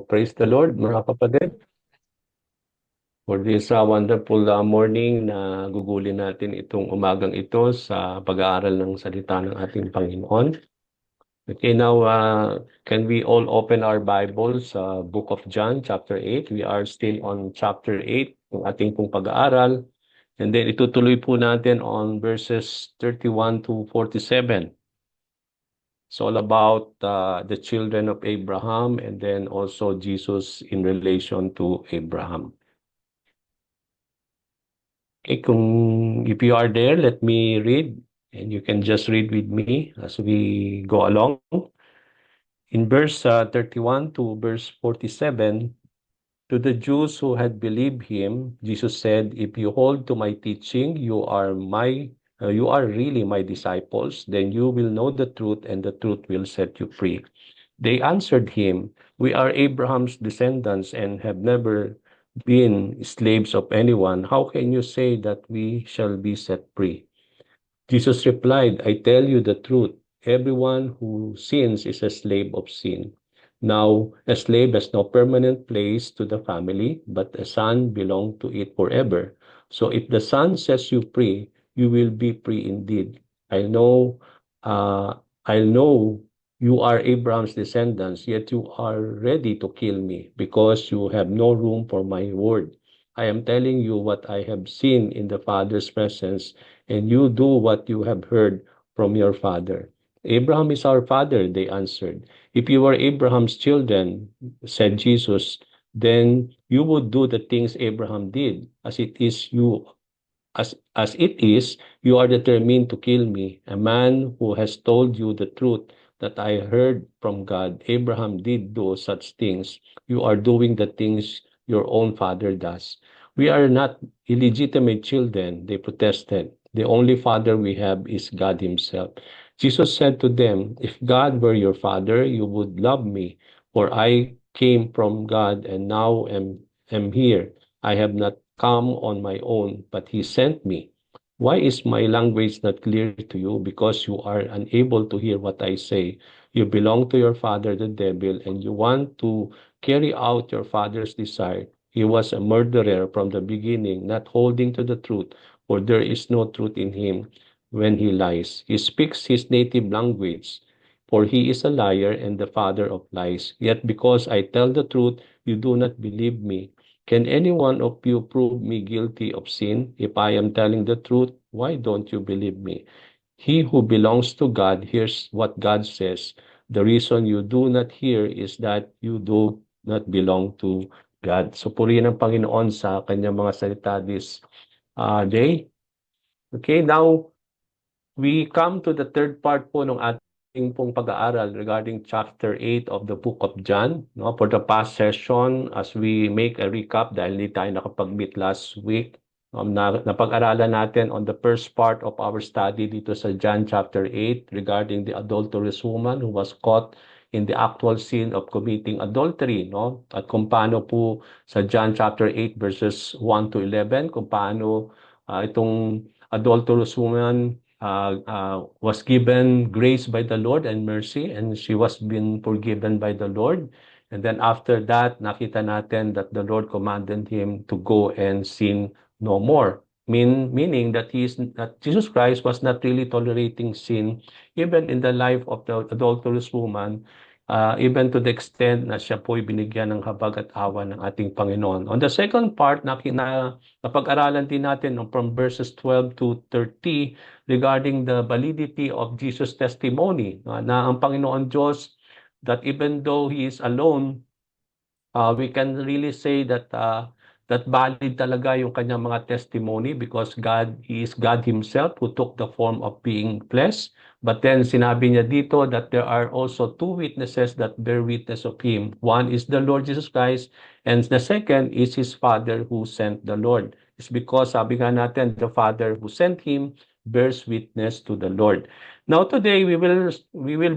praise the Lord, mga kapatid, for this wonderful morning na gugulin natin itong umagang ito sa pag-aaral ng salita ng ating Panginoon. Okay, now, can we all open our Bibles sa Book of John, chapter 8? We are still on chapter 8, ng ating pong pag-aaral. And then itutuloy po natin on verses 31 to 47. It's all about the children of Abraham and then also Jesus in relation to Abraham. Okay, if you are there, let me read, and you can just read with me as we go along. In verse 31 to verse 47, to the Jews who had believed him, Jesus said, "If you hold to my teaching, you are really my disciples. Then you will know the truth, and the truth will set you free." They answered him, "We are Abraham's descendants and have never been slaves of anyone. How can you say that we shall be set free?" Jesus replied, "I tell you the truth. Everyone who sins is a slave of sin. Now, a slave has no permanent place to the family, but a son belongs to it forever. So if the son sets you free, you will be free indeed. I know, I know you are Abraham's descendants, yet you are ready to kill me because you have no room for my word. I am telling you what I have seen in the Father's presence, and you do what you have heard from your father." "Abraham is our father," they answered. "If you were Abraham's children," said Jesus, "then you would do the things Abraham did. As it is, you are determined to kill me, a man who has told you the truth that I heard from God. Abraham did do such things. You are doing the things your own father does." "We are not illegitimate children," they protested. "The only father we have is God himself." Jesus said to them, "If God were your father, you would love me, for I came from God and now am here. I have not come on my own, but he sent me. Why is my language not clear to you? Because you are unable to hear what I say. You belong to your father, the devil, and you want to carry out your father's desire. He was a murderer from the beginning, not holding to the truth, for there is no truth in him when he lies. He speaks his native language, for he is a liar and the father of lies. Yet because I tell the truth, you do not believe me. Can any one of you prove me guilty of sin? If I am telling the truth, why don't you believe me? He who belongs to God hears what God says. The reason you do not hear is that you do not belong to God. So purihin ang Panginoon sa kanyang mga salita this day. Okay, now we come to the third part po ng ating pong pag-aaral regarding chapter 8 of the book of John. No? For the past session, as we make a recap, dahil hindi tayo nakapag-meet last week, napag-aralan natin on the first part of our study dito sa John chapter 8 regarding the adulterous woman who was caught in the actual sin of committing adultery. No? At kung paano po sa John chapter 8 verses 1 to 11, kung paano itong adulterous woman was given grace by the Lord and mercy, and she was been forgiven by the Lord. And then after that, nakita natin that the Lord commanded him to go and sin no more. Meaning that that Jesus Christ was not really tolerating sin even in the life of the adulterous woman, even to the extent na siya po'y binigyan ng habag at awa ng ating Panginoon. On the second part, napag-aralan din natin from verses 12 to 30 regarding the validity of Jesus' testimony, na ang Panginoon Diyos, that even though He is alone, we can really say that that valid talaga yung kanyang mga testimony because He is God Himself who took the form of being flesh. But then sinabi niya dito that there are also two witnesses that bear witness of Him. One is the Lord Jesus Christ, and the second is His Father who sent the Lord. It's because sabi nga natin, the Father who sent Him bears witness to the Lord. Now today we will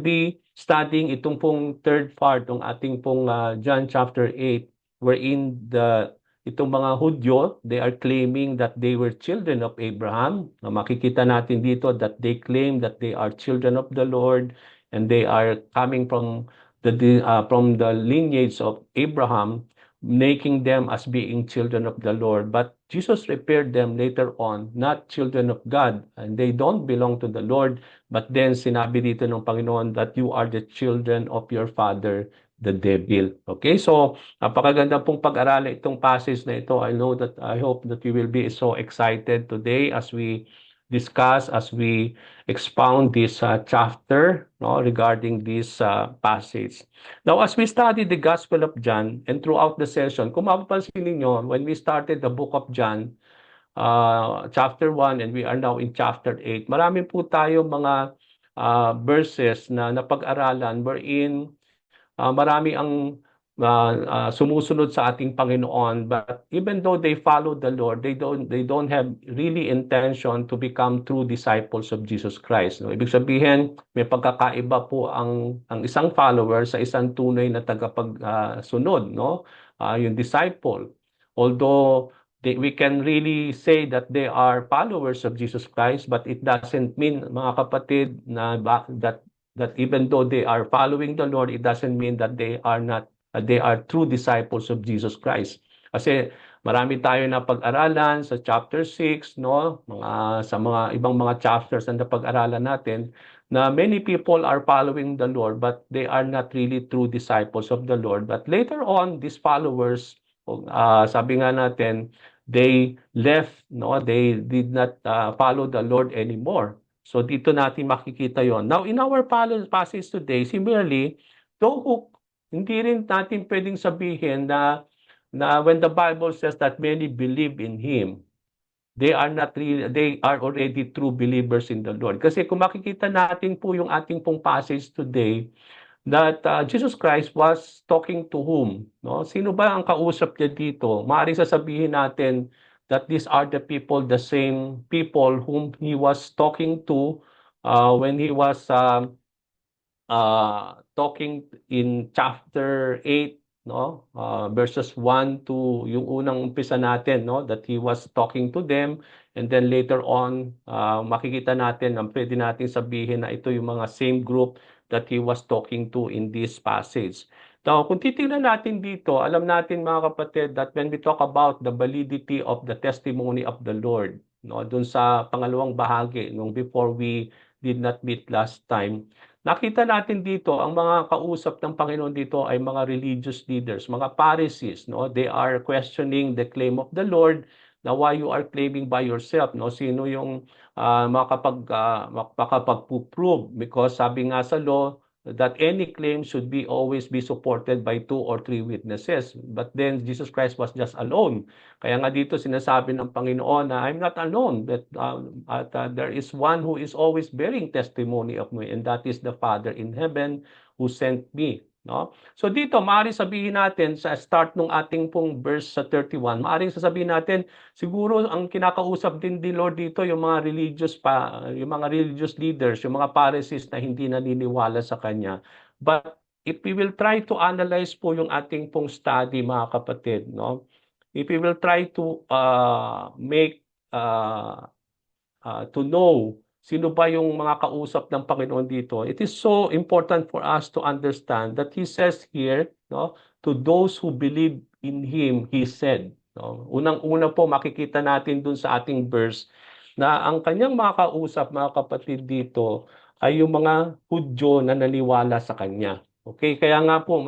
be studying itong pong third part ng ating pong John chapter 8, wherein itong mga Hudyo, they are claiming that they were children of Abraham. Makikita natin dito that they claim that they are children of the Lord and they are coming from from the lineage of Abraham, making them as being children of the Lord. But Jesus repaired them later on, not children of God, and they don't belong to the Lord. But then sinabi dito ng Panginoon that you are the children of your father, the devil. Okay, so napakaganda pong pag-aralan itong passage na ito. I hope that you will be so excited today as we discuss, as we expound this chapter, no, regarding this passage. Now, as we study the Gospel of John and throughout the session, kung mapapansin ninyo, when we started the book of John, chapter 1 and we are now in chapter 8, marami po tayo mga verses na napag-aralan wherein marami ang sumusunod sa ating Panginoon, but even though they follow the Lord, they don't have really intention to become true disciples of Jesus Christ. No? Ibig sabihin, may pagkakaiba po ang isang follower sa isang tunay na tagapagsunod, no? Yung disciple. Although we can really say that they are followers of Jesus Christ, but it doesn't mean, mga kapatid, that even though they are following the Lord, it doesn't mean that they are true disciples of Jesus Christ. Kasi marami tayo na pag-aralan sa chapter 6, no? Sa mga ibang mga chapters na napag-aralan natin, na many people are following the Lord but they are not really true disciples of the Lord. But later on, these followers, sabi nga natin, they left, no? They did not follow the Lord anymore. So dito natin makikita yon. Now, in our passage today, similarly, hindi rin natin pwedeng sabihin na when the Bible says that many believe in Him, they are already true believers in the Lord. Kasi kung makikita natin po yung ating pong passage today, that Jesus Christ was talking to whom? No? Sino ba ang kausap niya dito? Maaaring sasabihin natin that these are the people, the same people whom he was talking to when he was talking in chapter 8, no? Verses 1 to yung unang umpisa natin, no? That he was talking to them, and then later on, makikita natin, pwede natin sabihin na ito yung mga same group that he was talking to in this passage. Now, kung titingnan natin dito, alam natin mga kapatid that when we talk about the validity of the testimony of the Lord, no, dun sa pangalawang bahagi, nung before we did not meet last time, nakita natin dito, ang mga kausap ng Panginoon dito ay mga religious leaders, mga Pharisees, no? They are questioning the claim of the Lord na why you are claiming by yourself, no? Sino yung makapag-prove? Because sabi nga sa law, that any claim should always be supported by 2 or 3 witnesses. But then Jesus Christ was just alone. Kaya nga dito sinasabi ng Panginoon na I'm not alone, but there is one who is always bearing testimony of me, and that is the Father in heaven who sent me. No? So dito, maaaring sabihin natin sa start ng ating pong verse sa 31, maaaring sasabihin natin, siguro ang kinakausap din ni Lord dito yung mga religious leaders, yung mga Pharisees na hindi naniniwala sa Kanya. But if we will try to analyze po yung ating pong study, mga kapatid, no? If we will try to to know sino ba yung mga kausap ng Panginoon dito, it is so important for us to understand that He says here, no, to those who believe in Him, He said. No? Unang-una po makikita natin dun sa ating verse na ang kanyang mga kausap, mga kapatid dito, ay yung mga Hudyo na naniwala sa Kanya. Okay, kaya nga po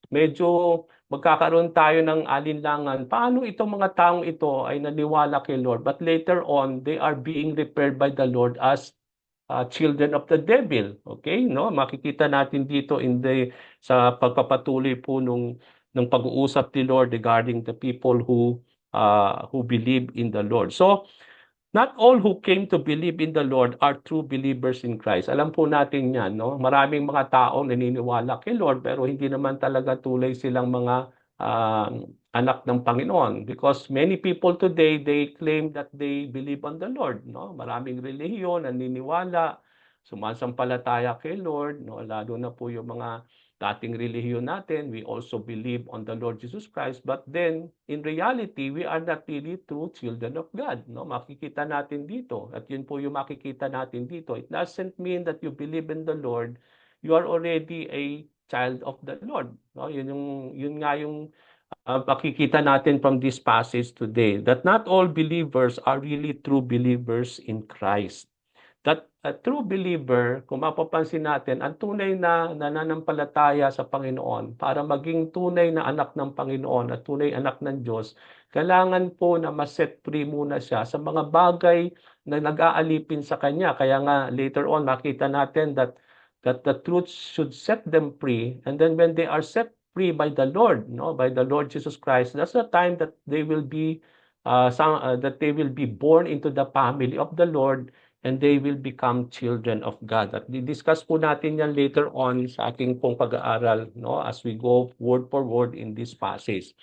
medyo magkakaroon tayo ng alinlangan. Paano itong mga taong ito ay naniwala kay Lord? But later on, they are being repaired by the Lord as children of the devil. Okay? No? Makikita natin dito sa pagpapatuloy po ng pag-uusap ni Lord regarding the people who believe in the Lord. So, not all who came to believe in the Lord are true believers in Christ. Alam po natin yan, no? Maraming mga tao naniniwala kay Lord pero hindi naman talaga tulay silang mga anak ng Panginoon. Because many people today, they claim that they believe on the Lord, no? Maraming relihiyon, naniniwala, sumasampalataya kay Lord, no? Lalo na po yung mga dating relihiyon natin, we also believe on the Lord Jesus Christ, but then in reality, we are not really true children of God. No? Makikita natin dito, at yun po yung makikita natin dito. It doesn't mean that you believe in the Lord, you are already a child of the Lord. No? Yun nga yung makikita natin from this passage today, that not all believers are really true believers in Christ. That a true believer, kung mapapansin natin, ang tunay na nananampalataya sa Panginoon, para maging tunay na anak ng Panginoon at tunay anak ng Diyos, kailangan po na ma-set free muna siya sa mga bagay na nag-aalipin sa kanya. Kaya nga later on makita natin that the truth should set them free, and then when they are set free by the Lord, no, by the Lord Jesus Christ, that's the time that they will be that they will be born into the family of the Lord, and they will become children of God. At di-discuss po natin yan later on sa ating pong pag-aaral, no, as we go word for word in this passage.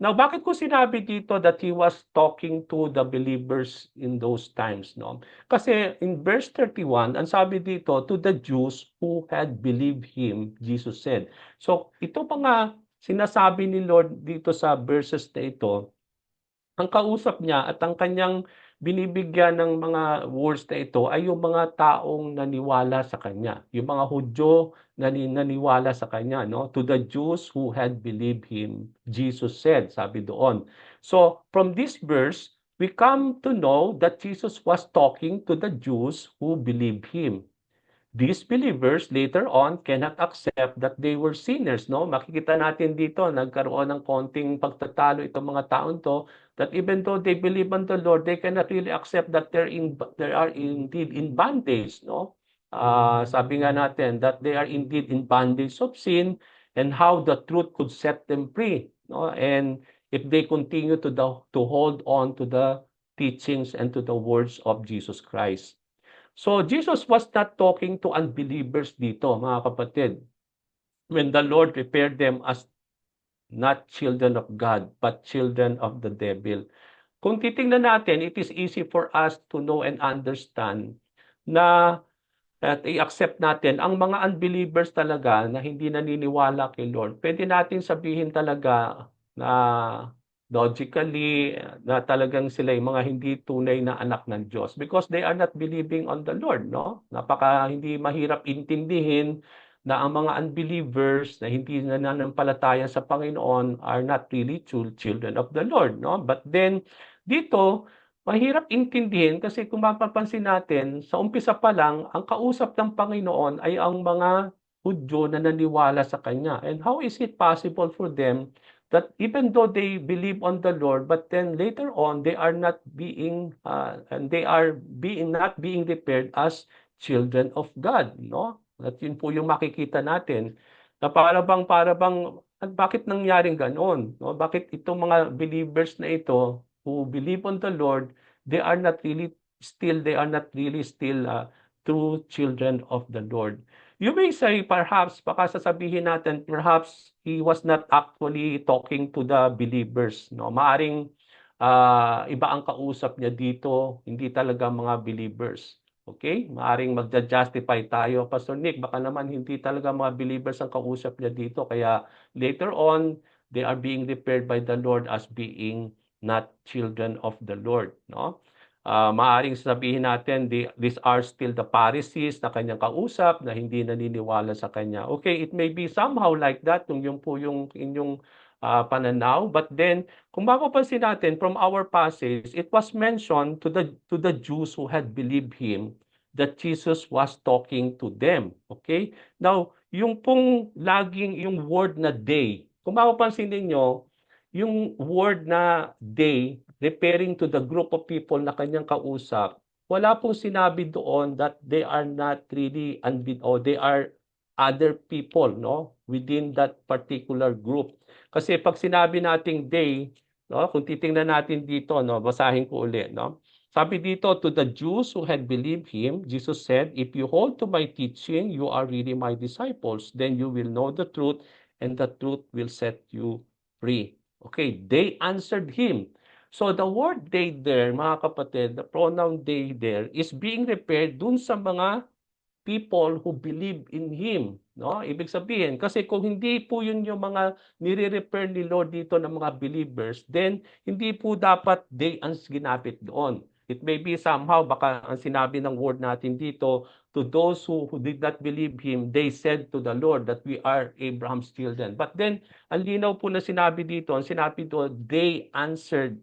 Now, bakit ko sinabi dito that he was talking to the believers in those times, no? Kasi in verse 31, ang sabi dito, to the Jews who had believed him, Jesus said. So, ito pa nga sinasabi ni Lord dito sa verses na ito, ang kausap niya at ang kanyang binibigyan ng mga words na ito ay yung mga taong naniwala sa kanya, yung mga Hudyo na naniwala sa kanya, no? To the Jews who had believed him, Jesus said, sabi doon. So, from this verse, we come to know that Jesus was talking to the Jews who believed him. These believers later on cannot accept that they were sinners, no? Makikita natin dito, nagkaroon ng konting pagtatalo itong mga taon to, that even though they believe on the Lord, they cannot really accept that they are indeed in bondage, no? Sabi nga natin that they are indeed in bondage of sin, and how the truth could set them free, no? And if they continue to hold on to the teachings and to the words of Jesus Christ. So Jesus was not talking to unbelievers dito, mga kapatid, when the Lord prepared them as not children of God, but children of the devil. Kung titingnan natin, it is easy for us to know and understand na at i-accept natin ang mga unbelievers talaga na hindi naniniwala kay Lord. Pwede natin sabihin talaga na logically na talagang sila yung mga hindi tunay na anak ng Diyos because they are not believing on the Lord, no? Napaka hindi mahirap intindihin na ang mga unbelievers na hindi nananampalataya sa Panginoon are not really children of the Lord, no? But then dito mahirap intindihin kasi kung mapapansin natin, sa umpisa pa lang, ang kausap ng Panginoon ay ang mga Hudyo na naniwala sa Kanya. And how is it possible for them that even though they believe on the Lord, but then later on, they are not being, and they are not being prepared as children of God, no? At yun po yung makikita natin na para bang, bakit nangyaring ganon? No? Bakit itong mga believers na ito who believe on the Lord, they are not really still true children of the Lord. You may say, perhaps, baka sasabihin natin, perhaps he was not actually talking to the believers. No? Maaring iba ang kausap niya dito, hindi talaga mga believers. Okay? Maaring magja-justify tayo. Pastor Nick, baka naman hindi talaga mga believers ang kausap niya dito. Kaya later on, they are being prepared by the Lord as being not children of the Lord. No? Maaring sabihin natin, these are still the Pharisees na kanyang kausap na hindi naniniwala sa kanya. Okay, it may be somehow like that, yung po yung inyong pananaw. But then, kung mapapansin natin from our passage, it was mentioned to the Jews who had believed him that Jesus was talking to them. Okay? Now, yung pong laging yung word na they, kung mapapansin niyo, yung word na they, referring to the group of people na kanyang kausap, wala pong sinabi doon that they are not really or they are other people, no, within that particular group. Kasi pag sinabi nating they, no, kung titingnan natin dito, no, basahin ko ulit, no. Sabi dito, to the Jews who had believed him, Jesus said, if you hold to my teaching, you are really my disciples. Then you will know the truth, and the truth will set you free. Okay, they answered him. So the word they there, mga kapatid, the pronoun they there is being referred dun sa mga people who believe in him. No? Ibig sabihin, kasi kung hindi po yun yung mga nire-refer ni Lord dito ng mga believers, then hindi po dapat they ang ginamit doon. It may be somehow, baka ang sinabi ng word natin dito, to those who did not believe him, they said to the Lord that we are Abraham's children. But then, ang linaw po na sinabi dito, ang sinabi doon, they answered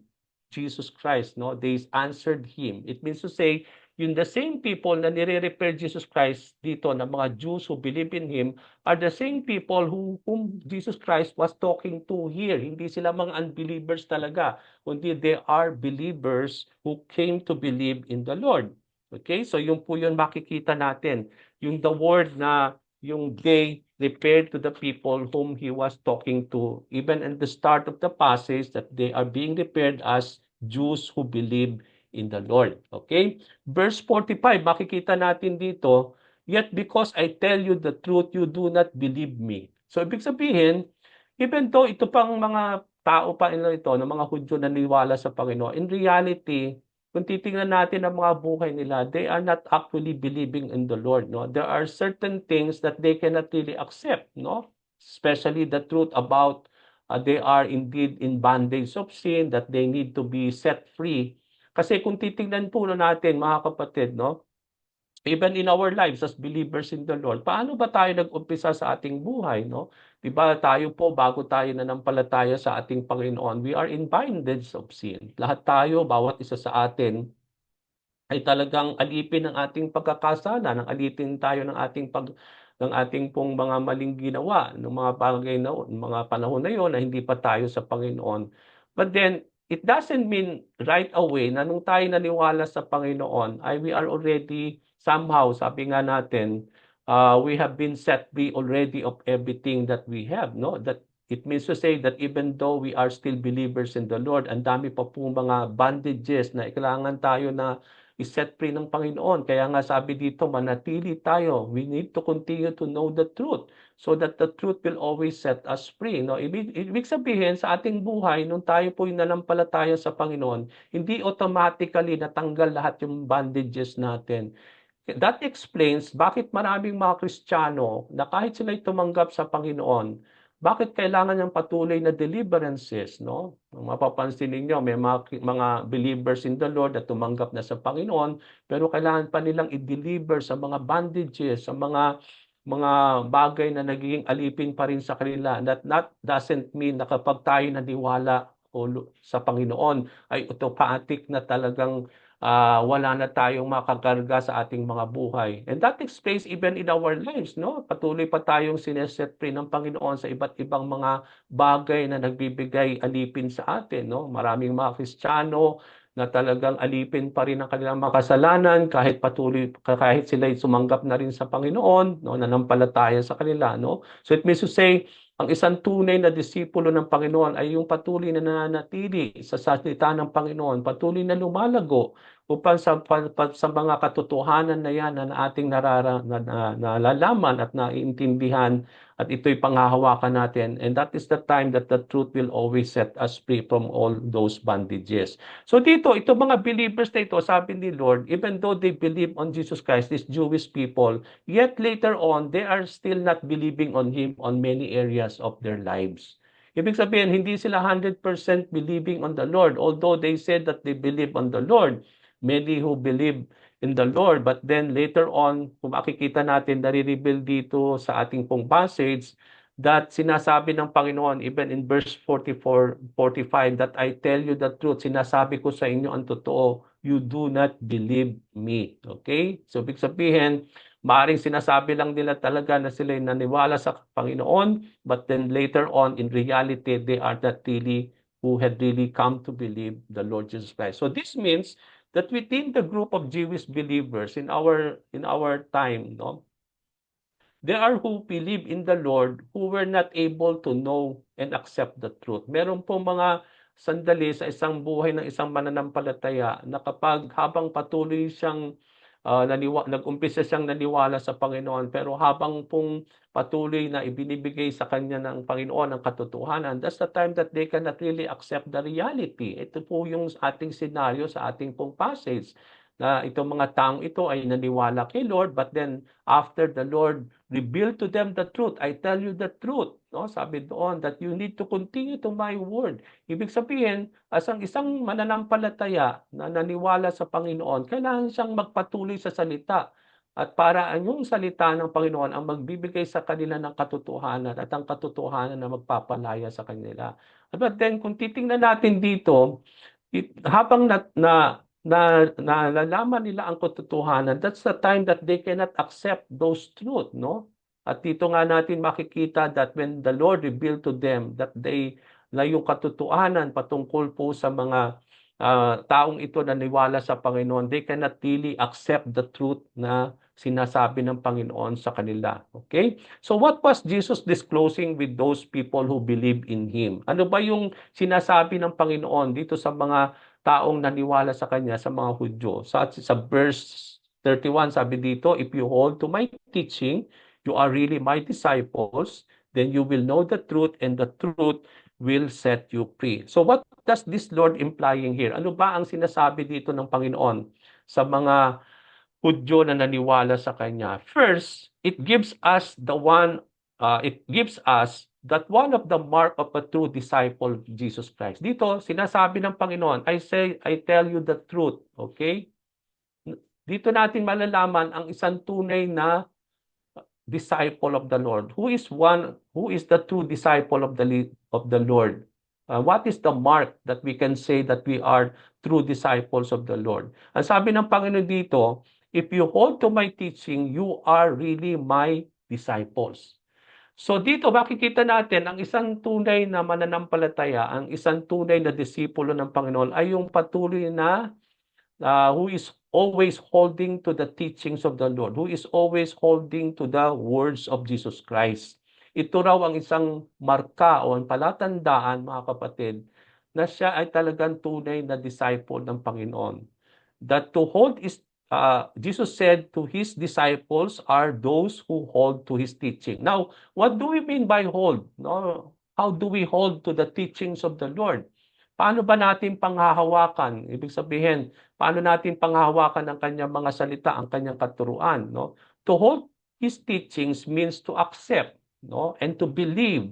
Jesus Christ, no? They answered him. It means to say, yung the same people na nire-refer Jesus Christ dito na mga Jews who believe in him are the same people whom Jesus Christ was talking to here. Hindi sila mga unbelievers talaga, kundi they are believers who came to believe in the Lord. Okay? So yun po yun makikita natin. Yung the word na yung they referred to the people whom he was talking to. Even in the start of the passage that they are being referred as Jews who believe in the Lord. Okay? Verse 45, makikita natin dito, yet because I tell you the truth, you do not believe me. So, ibig sabihin, even though ito pang mga tao pa ito, ng mga Hudyo na naniwala sa Panginoon, in reality, kung titingnan natin ang mga buhay nila, they are not actually believing in the Lord. No? There are certain things that they cannot really accept, no? Especially the truth about they are indeed in bondage of sin, that they need to be set free. Kasi kung titingnan po natin, mga kapatid, no? Even in our lives as believers in the Lord, paano ba tayo nag-umpisa sa ating buhay, no? 'Di ba tayo po bago tayo nanampalataya sa ating Panginoon, we are in bondage of sin. Lahat tayo, bawat isa sa atin ay talagang alipin ng ating pagkakasala, ng alipin tayo ng ating pong mga maling ginawa, ng mga bagay na mga panahon na yon na hindi pa tayo sa Panginoon. But then it doesn't mean right away na nung tayo naniwala sa Panginoon ay we are already somehow, sabi nga natin, we have been set free already of everything that we have, no? That it means to say that even though we are still believers in the Lord, ang dami pa po mga bondages na kailangan tayo na i-set free ng Panginoon. Kaya nga sabi dito, manatili tayo. We need to continue to know the truth so that the truth will always set us free. No? Ibig sabihin, sa ating buhay, nung tayo po yung nanampalataya sa Panginoon, hindi automatically natanggal lahat yung bondages natin. That explains bakit maraming mga Kristiyano na kahit sila'y tumanggap sa Panginoon, bakit kailangan niyang patuloy na deliverances, no? Mapapansin ninyo, may mga believers in the Lord na tumanggap na sa Panginoon, pero kailangan pa nilang i-deliver sa mga bondages, sa mga bagay na nagiging alipin pa rin sa kanila. That doesn't mean na kapag tayo naniwala sa Panginoon ay automatic na talagang wala na tayong makakarga sa ating mga buhay. And that explains even in our lives, no? Patuloy pa tayong sineset free ng Panginoon sa iba't ibang mga bagay na nagbibigay alipin sa atin, no? Maraming mga Kristiyano na talagang alipin pa rin ang kanilang mga kasalanan kahit sila sumanggap na rin sa Panginoon, no? Nanampalataya sa kanila, no? So it means to say, ang isang tunay na disipulo ng Panginoon ay yung patuloy na nananatili sa salita ng Panginoon, patuloy na lumalago upang sa mga katotohanan na yan na ating nalalaman at naiintindihan at ito'y panghahawakan natin. And that is the time that the truth will always set us free from all those bondages. So dito, ito mga believers na ito, sabi ni Lord, even though they believe on Jesus Christ, these Jewish people, yet later on, they are still not believing on Him on many areas of their lives. Ibig sabihin, hindi sila 100% believing on the Lord. Although they said that they believe on the Lord, many who believe in the Lord, but then later on, kung makikita natin, nare-reveal dito sa ating pong passage, that sinasabi ng Panginoon, even in verse 44, 45, that I tell you the truth, sinasabi ko sa inyo ang totoo, you do not believe me. Okay? So, ibig sabihin, maaaring sinasabi lang nila talaga na sila naniwala sa Panginoon, but then later on, in reality, they are not really who had really come to believe the Lord Jesus Christ. So this means that within the group of Jewish believers in our time, no, there are who believe in the Lord who were not able to know and accept the truth. Meron po mga sandali sa isang buhay ng isang mananampalataya na kapag habang patuloy siyang nag-umpisa siyang naniwala sa Panginoon, pero habang pong patuloy na ibinibigay sa kanya ng Panginoon ang katotohanan, that's the time that they cannot really accept the reality. Ito po yung ating senaryo sa ating pong passage. na itong mga taong ito ay naniwala kay Lord, but then after the Lord revealed to them the truth, I tell you the truth, no? Sabi doon that you need to continue to my word. Ibig sabihin, as ang isang mananampalataya na naniwala sa Panginoon, kailangan siyang magpatuloy sa salita. At para yung salita ng Panginoon ang magbibigay sa kanila ng katotohanan at ang katotohanan na magpapalaya sa kanila. But then kung titingnan natin dito, habang nalalaman nila ang katotohanan, that's the time that they cannot accept those truth, no? At dito nga natin makikita that when the Lord revealed to them that na yung katotohanan patungkol po sa mga taong ito na niwala sa Panginoon, they cannot really accept the truth na sinasabi ng Panginoon sa kanila. Okay? So what was Jesus disclosing with those people who believe in Him? Ano ba yung sinasabi ng Panginoon dito sa mga taong naniwala sa Kanya, sa mga Hudyo? Sa verse 31, sabi dito, if you hold to my teaching, you are really my disciples, then you will know the truth and the truth will set you free. So what does this Lord implying here? Ano ba ang sinasabi dito ng Panginoon sa mga Hudyo na naniwala sa Kanya? First, it gives us that one of the mark of a true disciple of Jesus Christ. Dito, sinasabi ng Panginoon, I tell you the truth. Okay? Dito natin malalaman ang isang tunay na disciple of the Lord. Who is the true disciple of the Lord? What is the mark that we can say that we are true disciples of the Lord? Ang sabi ng Panginoon dito, if you hold to my teaching, you are really my disciples. So dito makikita natin ang isang tunay na mananampalataya, ang isang tunay na disipulo ng Panginoon ay yung patuloy na who is always holding to the teachings of the Lord, who is always holding to the words of Jesus Christ. Ito raw ang isang marka o ang palatandaan, mga kapatid, na siya ay talagang tunay na disciple ng Panginoon. That to hold is, Jesus said to His disciples are those who hold to His teaching. Now, what do we mean by hold? No? How do we hold to the teachings of the Lord? Paano ba natin panghahawakan? Ibig sabihin, paano natin panghahawakan ang kanyang mga salita, ang kanyang katuruan, no? To hold His teachings means to accept, no, and to believe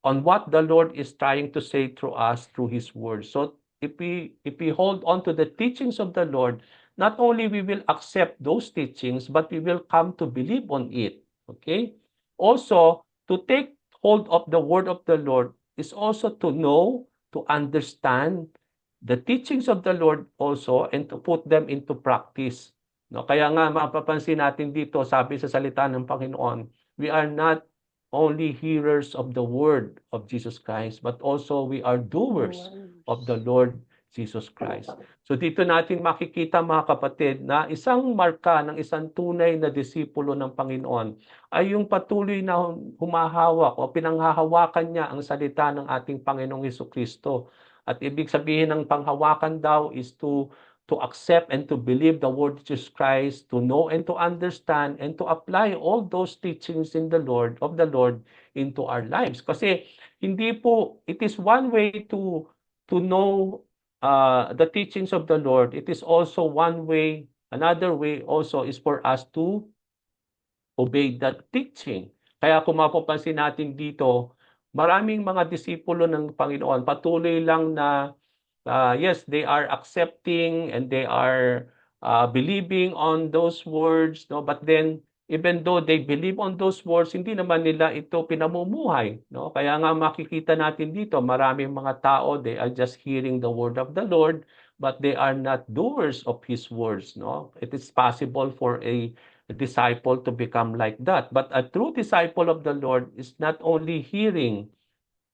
on what the Lord is trying to say through us through His word. So if we hold on to the teachings of the Lord, not only we will accept those teachings, but we will come to believe on it. Okay? Also, to take hold of the word of the Lord is also to know, to understand the teachings of the Lord also, and to put them into practice. No, kaya nga mapapansin natin dito, sabi sa salita ng Panginoon, we are not only hearers of the word of Jesus Christ, but also we are doers of the Lord Jesus Christ. So dito natin makikita, mga kapatid, na isang marka ng isang tunay na disipulo ng Panginoon ay yung patuloy na humahawak o pinanghahawakan niya ang salita ng ating Panginoong Hesukristo. At ibig sabihin ng panghawakan daw is to accept and to believe the word of Jesus Christ, to know and to understand and to apply all those teachings of the Lord into our lives. Kasi hindi po, it is one way to know the teachings of the Lord. It is also one way, another way also is for us to obey that teaching. Kaya kung mapapansin natin dito, maraming mga disipulo ng Panginoon, patuloy lang na yes, they are accepting and they are believing on those words, no? But then, even though they believe on those words, hindi naman nila ito pinamumuhay, no? Kaya nga makikita natin dito, maraming mga tao, they are just hearing the word of the Lord, but they are not doers of His words, no? It is possible for a disciple to become like that. But a true disciple of the Lord is not only hearing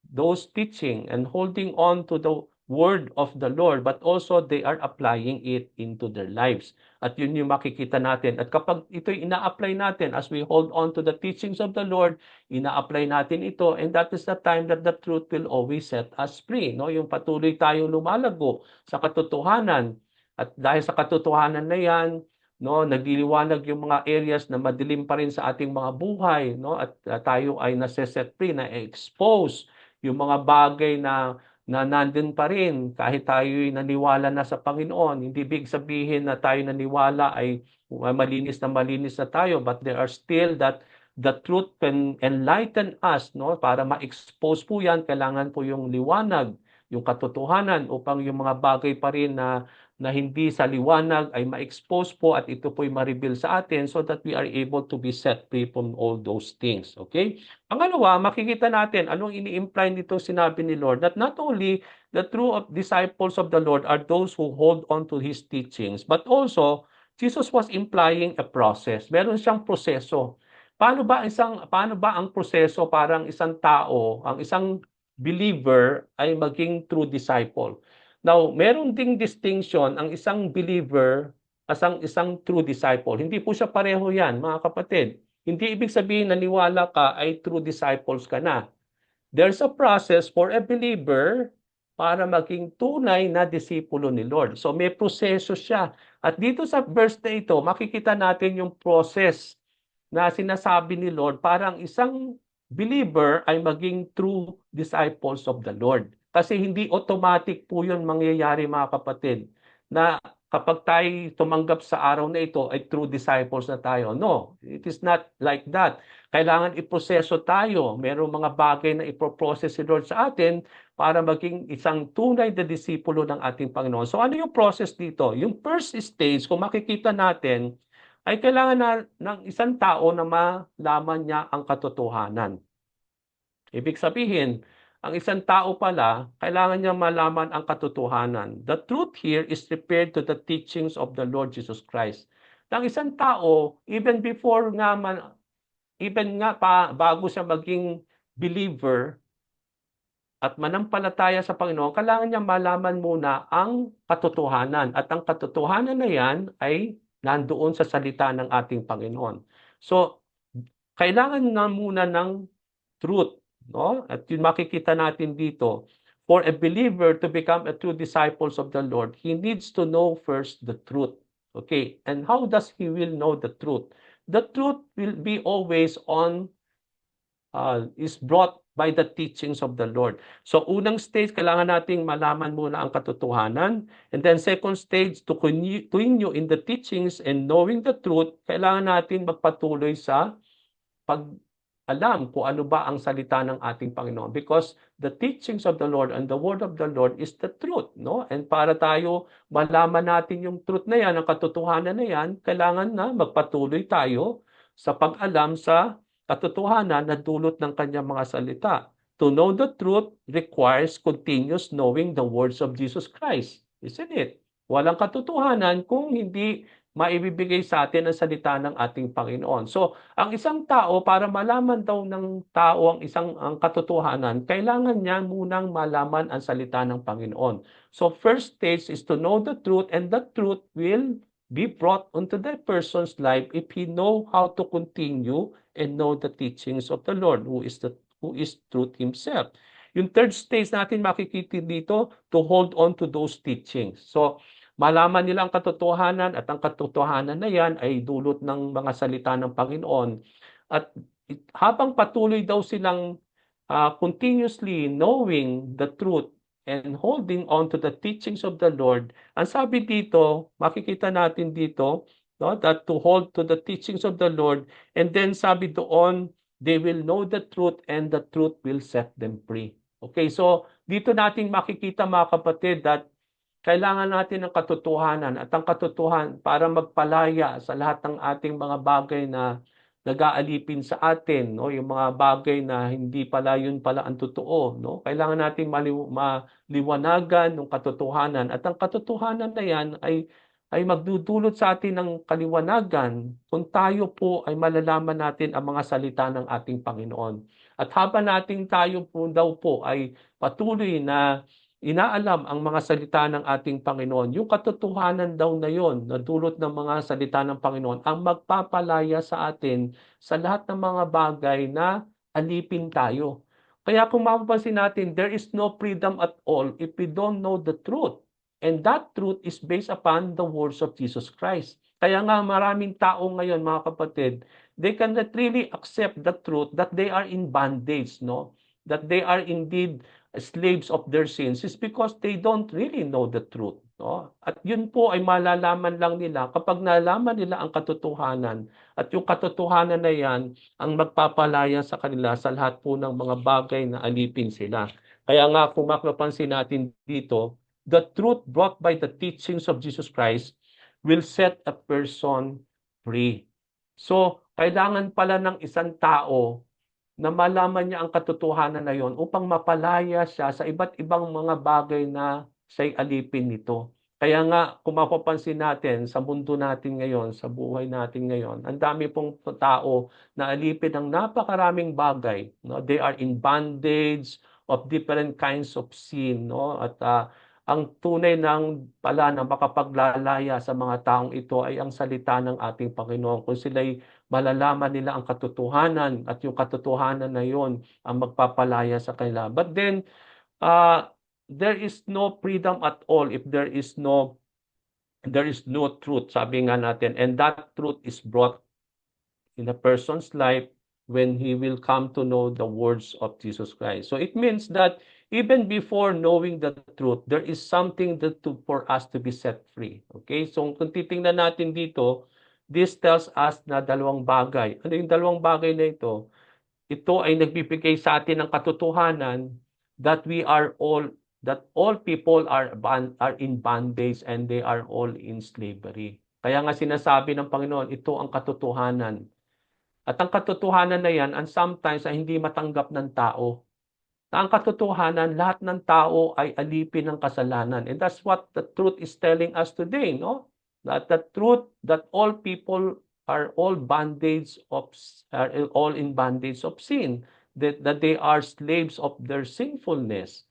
those teaching and holding on to the word of the Lord, but also they are applying it into their lives. At yun yung makikita natin. At kapag ito'y ina-apply natin, as we hold on to the teachings of the Lord, ina-apply natin ito, and that is the time that the truth will always set us free. No? Yung patuloy tayong lumalago sa katotohanan. At dahil sa katotohanan na yan, no, nagliliwanag yung mga areas na madilim pa rin sa ating mga buhay, no? At tayo ay nase-set free, na expose yung mga bagay na na nandun pa rin kahit tayo'y naniwala na sa Panginoon. Hindi big sabihin na tayo naniwala ay malinis na tayo, but there are still that the truth can enlighten us, no? Para ma-expose po yan, kailangan po yung liwanag, yung katotohanan upang yung mga bagay pa rin na hindi sa liwanag ay ma-expose po at ito po'y ma-reveal sa atin so that we are able to be set free from all those things. Okay? Pangalawa, makikita natin anong ini-imply nito sinabi ni Lord, that not only the true disciples of the Lord are those who hold on to His teachings, but also Jesus was implying a process. Meron siyang proseso. Paano ba ang proseso parang isang tao, ang isang believer ay maging true disciple? Now, meron ding distinction ang isang believer as ang isang true disciple. Hindi po siya pareho yan, mga kapatid. Hindi ibig sabihin na niwala ka ay true disciples ka na. There's a process for a believer para maging tunay na disipulo ni Lord. So may proseso siya. At dito sa verse na ito, makikita natin yung process na sinasabi ni Lord para ang isang believer ay maging true disciples of the Lord. Kasi hindi automatic po yun mangyayari, mga kapatid, na kapag tayo tumanggap sa araw na ito ay true disciples na tayo. No, it is not like that. Kailangan iproseso tayo. Merong mga bagay na ipoprocess si Lord sa atin para maging isang tunay na disipulo ng ating Panginoon. So ano yung process dito? Yung first stage, kung makikita natin, ay kailangan ng isang tao na malaman niya ang katotohanan. Ibig sabihin, ang isang tao pala, kailangan niya malaman ang katotohanan. The truth here is referred to the teachings of the Lord Jesus Christ. Ang isang tao, even bago siya maging believer at manampalataya sa Panginoon, kailangan niya malaman muna ang katotohanan. At ang katotohanan na yan ay nandoon sa salita ng ating Panginoon. So, kailangan na muna ng truth. No? At yun makikita natin dito, for a believer to become a true disciples of the Lord, he needs to know first the truth. Okay, and how does he will know the truth? The truth will be always is brought by the teachings of the Lord. So unang stage, kailangan nating malaman muna ang katotohanan. And then second stage, to continue in the teachings and knowing the truth, kailangan natin magpatuloy sa pag-alam kung ano ba ang salita ng ating Panginoon. Because the teachings of the Lord and the word of the Lord is the truth. No? And para tayo malaman natin yung truth na yan, ang katotohanan na yan, kailangan na magpatuloy tayo sa pag-alam sa katotohanan na dulot ng kanyang mga salita. To know the truth requires continuous knowing the words of Jesus Christ. Isn't it? Walang katotohanan kung hindi maibibigay sa atin ang salita ng ating Panginoon. So, ang isang tao, para malaman daw ng tao ang katotohanan, kailangan niya munang malaman ang salita ng Panginoon. So, first stage is to know the truth, and the truth will be brought into that person's life if he know how to continue and know the teachings of the Lord, who is truth himself. Yung third stage natin makikita dito, to hold on to those teachings. So, malaman nila ang katotohanan at ang katotohanan na yan ay dulot ng mga salita ng Panginoon. At habang patuloy daw silang continuously knowing the truth and holding on to the teachings of the Lord, ang sabi dito, makikita natin dito, no, that to hold to the teachings of the Lord, and then sabi doon, they will know the truth and the truth will set them free. Okay, so dito natin makikita, mga kapatid, that kailangan natin ng katotohanan at ang katotohanan para magpalaya sa lahat ng ating mga bagay na nag-aalipin sa atin, no? Yung mga bagay na hindi pala yun pala ang totoo, no? Kailangan nating maliwanagan ng katotohanan at ang katotohanan na yan ay magdudulot sa atin ng kaliwanagan kung tayo po ay malalaman natin ang mga salita ng ating Panginoon. At habang nating tayo po daw po ay patuloy na inaalam ang mga salita ng ating Panginoon, yung katotohanan daw na yon, na dulot ng mga salita ng Panginoon, ang magpapalaya sa atin sa lahat ng mga bagay na alipin tayo. Kaya kung mapapansin natin, there is no freedom at all if we don't know the truth. And that truth is based upon the words of Jesus Christ. Kaya nga maraming tao ngayon, mga kapatid, they cannot really accept the truth that they are in bondage, no? That they are indeed slaves of their sins is because they don't really know the truth. No? At yun po ay malalaman lang nila kapag nalaman nila ang katotohanan. At yung katotohanan na yan ang magpapalaya sa kanila sa lahat po ng mga bagay na alipin sila. Kaya nga kung mapapansin natin dito, the truth brought by the teachings of Jesus Christ will set a person free. So, kailangan pala ng isang tao na malaman niya ang katotohanan na yon upang mapalaya siya sa iba't ibang mga bagay na siya'y alipin nito. Kaya nga, kung mapapansin natin sa mundo natin ngayon, sa buhay natin ngayon, ang dami pong tao na alipin ng napakaraming bagay. No? They are in bondage of different kinds of sin. No? At ang tunay ng pala na makapaglalaya sa mga taong ito ay ang salita ng ating Panginoon. Kung sila'y malalaman nila ang katotohanan at yung katotohanan na yon ang magpapalaya sa kanila. But then, there is no freedom at all if there is no truth, sabi nga natin. And that truth is brought in a person's life when he will come to know the words of Jesus Christ. So it means that even before knowing the truth, there is something for us to be set free. Okay? So kung titingnan natin dito, this tells us na dalawang bagay. Ano yung dalawang bagay na ito? Ito ay nagbibigay sa atin ng katotohanan that all people are in bondage and they are all in slavery. Kaya nga sinasabi ng Panginoon, ito ang katotohanan. At ang katotohanan na yan, and sometimes ay hindi matanggap ng tao. Na ang katotohanan, lahat ng tao ay alipin ng kasalanan. And that's what the truth is telling us today, no? That the truth that all people are all in bondage of sin. That they are slaves of their sinfulness.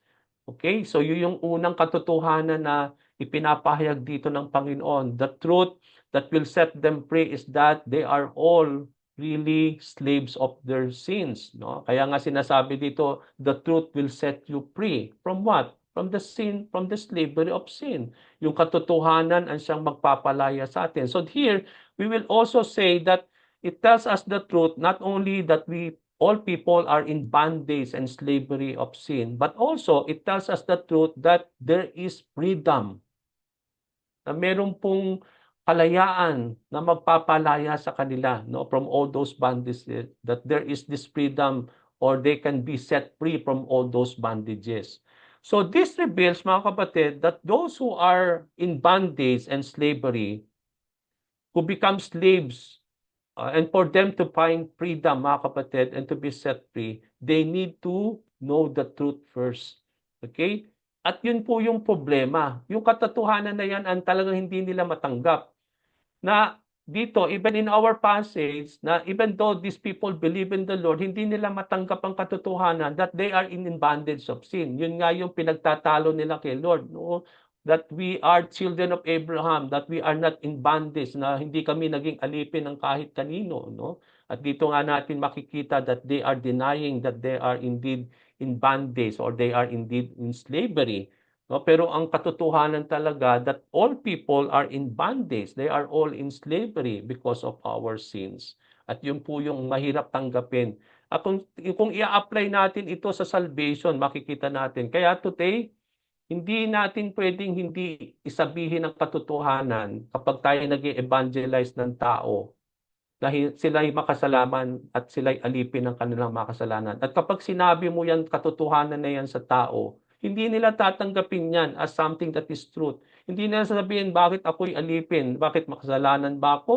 Okay? So yun yung unang katotohanan na ipinapahayag dito ng Panginoon. The truth that will set them free is that they are all really slaves of their sins. No? Kaya nga sinasabi dito, the truth will set you free. From what? From the sin, from the slavery of sin. Yung katotohanan ang siyang magpapalaya sa atin. So here, we will also say that it tells us the truth, not only that all people are in bondage and slavery of sin, but also it tells us the truth that there is freedom. Na meron pong kalayaan na magpapalaya sa kanila, no, from all those bondages, that there is this freedom or they can be set free from all those bondages. So this reveals, mga kapatid, that those who are in bondage and slavery, who become slaves, and for them to find freedom, mga kapatid, and to be set free, they need to know the truth first. Okay? At yun po yung problema. Yung katotohanan na yan ang talagang hindi nila matanggap. Na dito, even in our passage, na even though these people believe in the Lord, hindi nila matanggap ang katotohanan that they are in bondage of sin. Yun nga yung pinagtatalo nila kay Lord. No? That we are children of Abraham, that we are not in bondage, na hindi kami naging alipin ng kahit kanino. No? At dito nga natin makikita that they are denying that they are indeed in bondage or they are indeed in slavery. No, pero ang katotohanan talaga that all people are in bondage. They are all in slavery because of our sins. At yun po yung mahirap tanggapin. At kung i-apply natin ito sa salvation, makikita natin. Kaya today, hindi natin pwedeng hindi isabihin ang katotohanan kapag tayo nag-evangelize ng tao dahil sila'y makasalanan at sila'y alipin ng kanilang makasalanan. At kapag sinabi mo yan, katotohanan na yan sa tao, hindi nila tatanggapin yan as something that is truth. Hindi nila sasabihin, bakit ako'y alipin? Bakit makasalanan ba ako?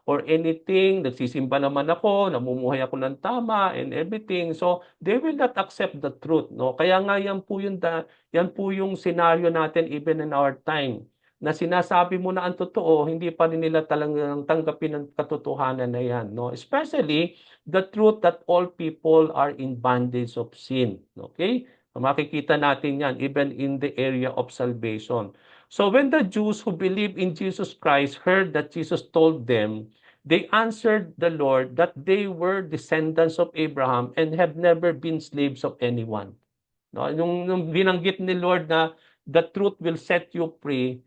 Or anything, nagsisimba naman ako, namumuhay ako ng tama, and everything. So, they will not accept the truth. No? Kaya nga yan po yung scenario natin even in our time na sinasabi mo na ang totoo, hindi pa rin nila talagang tanggapin ang katotohanan na yan. No? Especially, the truth that all people are in bondage of sin. Okay? Makikita natin yan even in the area of salvation. So when the Jews who believe in Jesus Christ heard that Jesus told them, they answered the Lord that they were descendants of Abraham and have never been slaves of anyone. No? Nung binanggit ni Lord na the truth will set you free,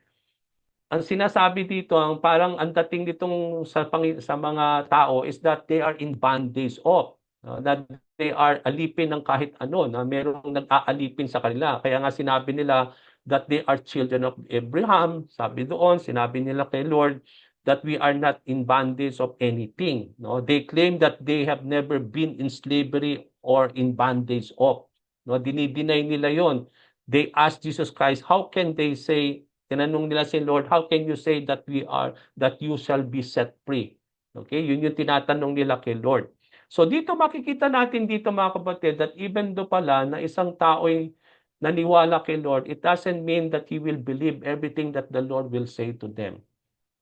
ang sinasabi dito, ang parang ang dating ditong sa mga tao is that they are in bondage of. That they are alipin ng kahit ano, na merong nag-aalipin sa kanila. Kaya nga sinabi nila that they are children of Abraham. Sabi doon, sinabi nila kay Lord that we are not in bondage of anything. No? They claim that they have never been in slavery or in bondage of. No? Dinideny nila yon. They asked Jesus Christ, how can they say, tinanong nila si Lord, how can you say that that you shall be set free? Okay, yun yung tinatanong nila kay Lord. So dito makikita natin dito mga kapatid that even do pala na isang tao ay naniwala kay Lord, it doesn't mean that he will believe everything that the Lord will say to them.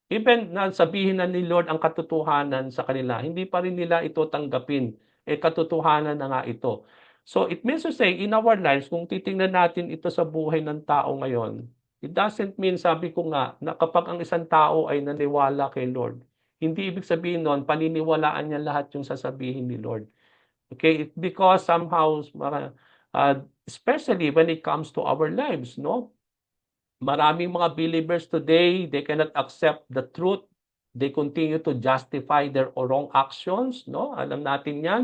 Even na sabihin na ni Lord ang katotohanan sa kanila, hindi pa rin nila ito tanggapin. Katotohanan na nga ito. So it means to say, in our lives, kung titingnan natin ito sa buhay ng tao ngayon, it doesn't mean, sabi ko nga, na kapag ang isang tao ay naniwala kay Lord, hindi ibig sabihin nun, paniniwalaan niya lahat yung sasabihin ni Lord. Okay? Because somehow, especially when it comes to our lives, no? Maraming mga believers today, they cannot accept the truth. They continue to justify their wrong actions, no? Alam natin 'yan,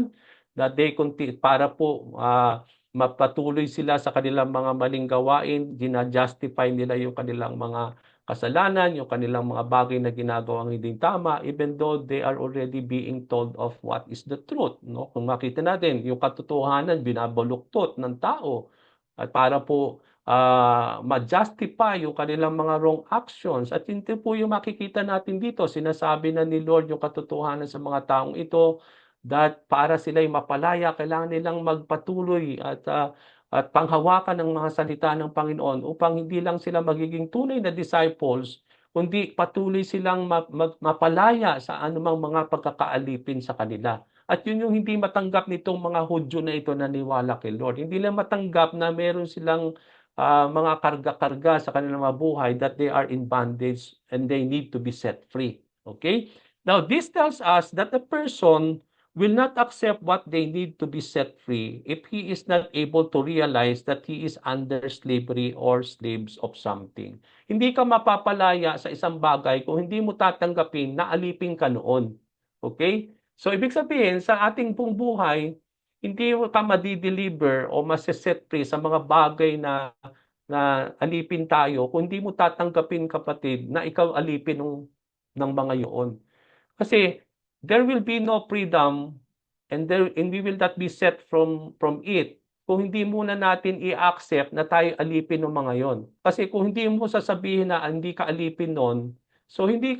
that they continue para po mapatuloy sila sa kanilang mga maling gawain, gina-justify nila yung kanilang mga kasalanan, yung kanilang mga bagay na ginagawang hindi tama, even though they are already being told of what is the truth, no? Kung makita natin, yung katotohanan binabaluktot ng tao at para po ma-justify yung kanilang mga wrong actions. At hindi po yung makikita natin dito. Sinasabi na ni Lord yung katotohanan sa mga taong ito that para sila'y mapalaya, kailangan nilang magpatuloy at panghawakan ng mga salita ng Panginoon upang hindi lang sila magiging tunay na disciples, kundi patuloy silang mapalaya sa anumang mga pagkakaalipin sa kanila. At yun yung hindi matanggap nitong mga Hudyo na ito na niwala kay Lord. Hindi lang matanggap na meron silang mga karga-karga sa kanilang mga buhay that they are in bondage and they need to be set free. Okay? Now, this tells us that a person will not accept what they need to be set free if he is not able to realize that he is under slavery or slaves of something. Hindi ka mapapalaya sa isang bagay kung hindi mo tatanggapin na alipin ka noon. Okay? So, ibig sabihin, sa ating pong buhay, hindi ka madi-deliver o mase-set free sa mga bagay na alipin tayo kung hindi mo tatanggapin, kapatid, na ikaw alipin ng mga iyon. Kasi there will be no freedom and we will not be set from it kung hindi muna natin i-accept na tayo alipin ng mga yon. Kasi kung hindi mo sasabihin na hindi ka alipin nun, so hindi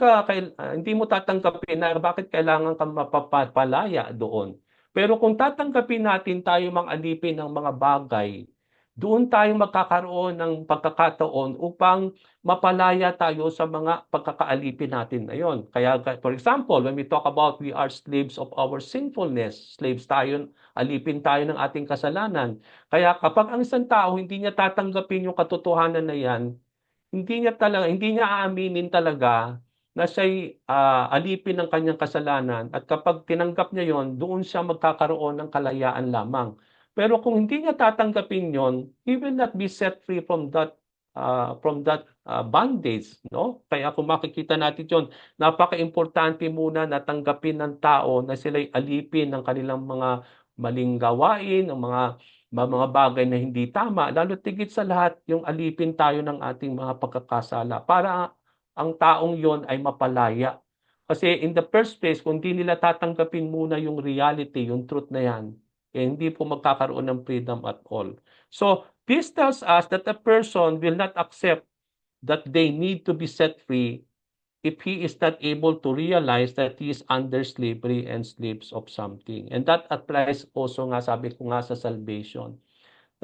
mo tatanggapin na bakit kailangan kang mapapalaya doon. Pero kung tatanggapin natin tayo mang alipin ng mga bagay, doon tayo magkakaroon ng pagkakataon upang mapalaya tayo sa mga pagkakaalipin natin na yon. Kaya, for example, when we talk about we are slaves of our sinfulness, slaves tayo, alipin tayo ng ating kasalanan. Kaya kapag ang isang tao hindi niya tatanggapin yung katotohanan na yan, hindi niya aaminin talaga na siya'y alipin ng kanyang kasalanan at kapag tinanggap niya yon, doon siya magkakaroon ng kalayaan lamang. Pero kung hindi niya tatanggapin yon, he will not be set free from that bondage, no? Kaya kung makikita natin yon, napaka-importante muna na tanggapin ng tao na sila'y alipin ng kanilang mga maling gawain, ng mga bagay na hindi tama, lalo tigit sa lahat yung alipin tayo ng ating mga pagkakasala para ang taong yon ay mapalaya. Kasi in the first place, kung hindi nila tatanggapin muna yung reality, yung truth na yan, hindi po magkakaroon ng freedom at all. So, this tells us that a person will not accept that they need to be set free if he is not able to realize that he is under slavery and slaves of something. And that applies also nga, sabi ko nga, sa salvation.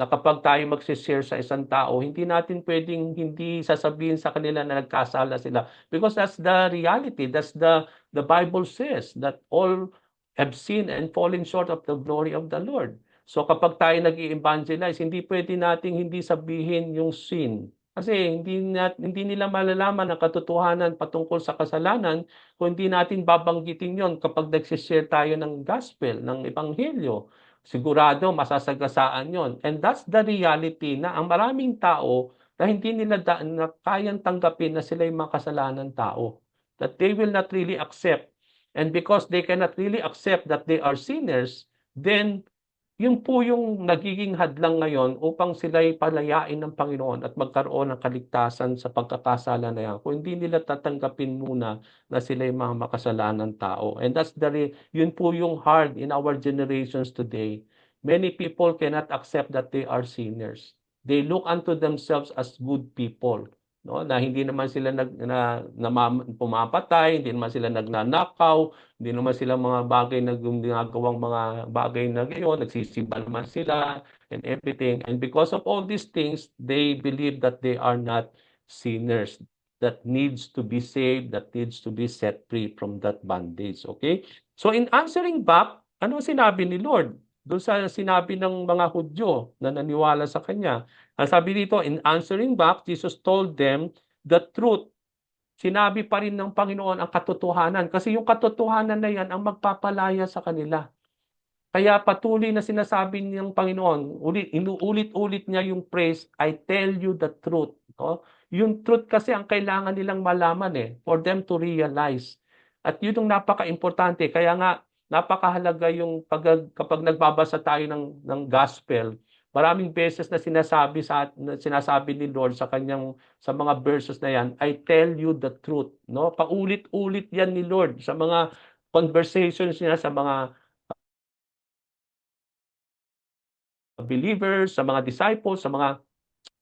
Na kapag tayo magsishare sa isang tao, hindi natin pwedeng hindi sasabihin sa kanila na nagkasala sila. Because that's the reality. That's the Bible says that all have sinned and fallen short of the glory of the Lord. So kapag tayo nag-i-evangelize, hindi pwede nating hindi sabihin yung sin. Kasi hindi nila malalaman ang katotohanan patungkol sa kasalanan kung hindi natin babanggitin yon kapag nagsishare tayo ng gospel, ng ebanghelyo. Sigurado masasagasaan yon. And that's the reality na ang maraming tao na hindi nila na kayang tanggapin na sila yung makasalanan tao. That they will not really accept. And because they cannot really accept that they are sinners, then yun po yung nagiging hadlang ngayon upang sila'y palayain ng Panginoon at magkaroon ng kaligtasan sa pagkakasala na yan. Kung hindi nila tatanggapin muna na sila'y mga makasalanan tao. And yun po yung hard in our generations today. Many people cannot accept that they are sinners. They look unto themselves as good people. No, na hindi naman sila pumapatay, hindi naman sila nagnanakaw, hindi naman sila mga bagay na ginagawang mga bagay na ngayon, nagsisimba naman sila and everything. And because of all these things, they believe that they are not sinners that needs to be saved, that needs to be set free from that bondage. Okay? So in answering back, ano sinabi ni Lord? Doon sa sinabi ng mga Hudyo na naniwala sa Kanya. Ang sabi dito, in answering back, Jesus told them the truth. Sinabi pa rin ng Panginoon ang katotohanan kasi yung katotohanan na yan ang magpapalaya sa kanila. Kaya patuloy na sinasabi ng Panginoon, inuulit-ulit niya yung phrase, I tell you the truth. No? Yung truth kasi ang kailangan nilang malaman for them to realize. At yun yung napaka-importante. Kaya nga, napakahalaga yung kapag nagbabasa tayo ng gospel, maraming beses na sinasabi ni Lord sa mga verses na yan, I tell you the truth. No? Paulit-ulit yan ni Lord sa mga conversations niya sa mga believers, sa mga disciples, sa mga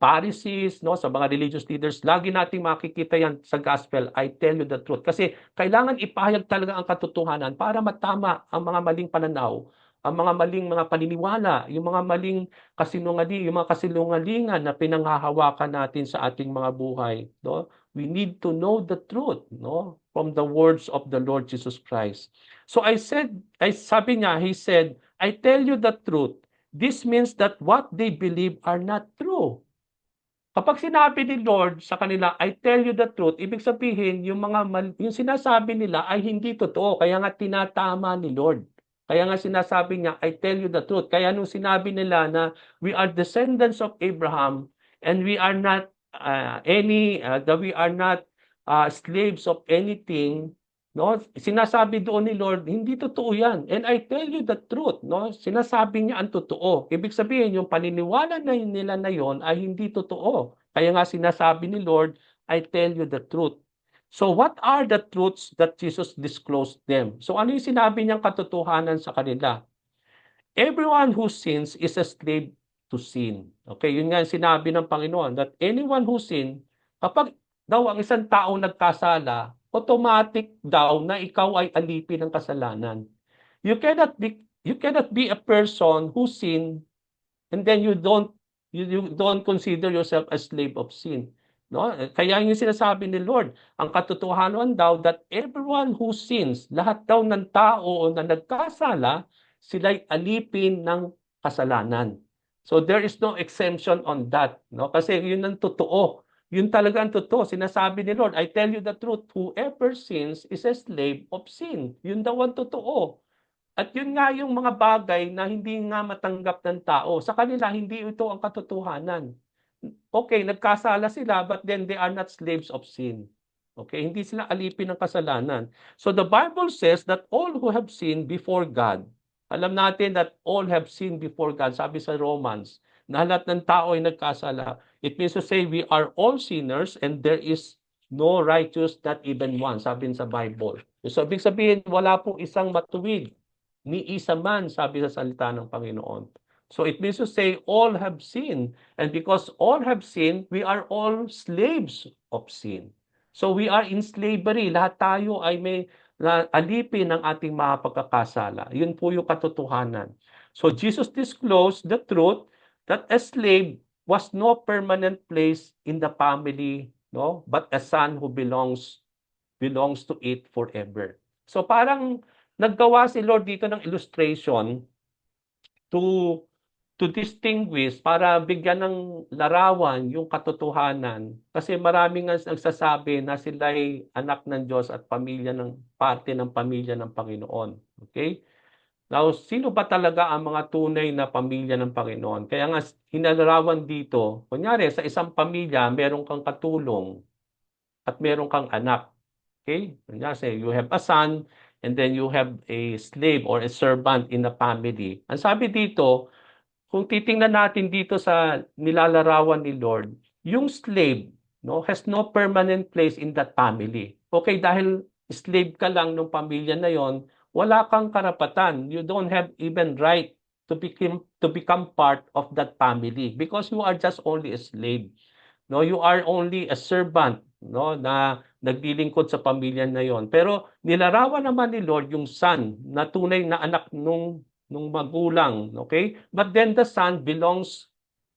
Pharisees, no, sa mga religious leaders, lagi nating makikita yan sa gospel, I tell you the truth. Kasi kailangan ipahayag talaga ang katotohanan para matama ang mga maling pananaw, ang mga maling mga paniniwala, yung mga maling yung mga kasinungalingan na pinanghahawakan natin sa ating mga buhay. No? We need to know the truth, no, from the words of the Lord Jesus Christ. So he said, I tell you the truth. This means that what they believe are not true. Kapag sinabi ni Lord sa kanila, I tell you the truth, ibig sabihin, yung sinasabi nila ay hindi totoo. Kaya nga tinatama ni Lord. Kaya nga sinasabi niya, I tell you the truth. Kaya nung sinabi nila na we are descendants of Abraham and we are not slaves of anything, no? Sinasabi doon ni Lord, hindi totoo yan. And I tell you the truth, no? Sinasabi niya ang totoo. Ibig sabihin, yung paniniwala na nila na yon ay hindi totoo. Kaya nga sinasabi ni Lord, I tell you the truth. So what are the truths that Jesus disclosed them? So ano yung sinabi niyang katotohanan sa kanila? Everyone who sins is a slave to sin. Okay, yun nga yung sinabi ng Panginoon, that anyone who sin, kapag daw ang isang tao nagkasala, automatic daw na ikaw ay alipin ng kasalanan. You cannot be a person who sin and then you don't consider yourself a slave of sin. No? Kaya yung sinasabi ni Lord, ang katotohanan daw that everyone who sins, lahat daw ng tao na nagkasala, sila'y alipin ng kasalanan. So there is no exemption on that, no? Kasi yun ang totoo. Yun talaga ang totoo. Sinasabi ni Lord, I tell you the truth, whoever sins is a slave of sin. Yun daw ang totoo. At yun nga yung mga bagay na hindi nga matanggap ng tao. Sa kanila, hindi ito ang katotohanan. Okay, nagkasala sila, but then they are not slaves of sin. Okay, hindi sila alipin ng kasalanan. So the Bible says that all who have sinned before God, alam natin that all have sinned before God, sabi sa Romans, na lahat ng tao ay nagkasala. It means to say we are all sinners and there is no righteous, not even one, sabi sa Bible. So ibig sabihin, wala pong isang matuwid, ni isa man, sabi sa salita ng Panginoon. So it means to say all have sinned. And because all have sinned, we are all slaves of sin. So we are in slavery. Lahat tayo ay may alipin ng ating mga pagkakasala. Yun po yung katotohanan. So Jesus disclosed the truth that a slave was no permanent place in the family, no, but a son who belongs to it forever. So parang naggawa si Lord dito ng illustration to distinguish, para bigyan ng larawan yung katotohanan. Kasi maraming nagsasabi na sila ay anak ng Diyos at parte ng pamilya ng Panginoon. Okay? Now, sino ba talaga ang mga tunay na pamilya ng Panginoon? Kaya nga, hinalarawan dito, kunyari, sa isang pamilya, meron kang katulong at meron kang anak. Okay? Kunyari, you have a son and then you have a slave or a servant in the family. Ang sabi dito, kung titingnan natin dito sa nilalarawan ni Lord, yung slave, no, has no permanent place in that family. Okay, dahil slave ka lang ng pamilya na yon, wala kang karapatan. You don't have even right to become part of that family because you are just only a slave. No, you are only a servant, no, na naglilingkod sa pamilya na yon. Pero nilarawan naman ni Lord yung son na tunay na anak nung magulang, okay? But then the son belongs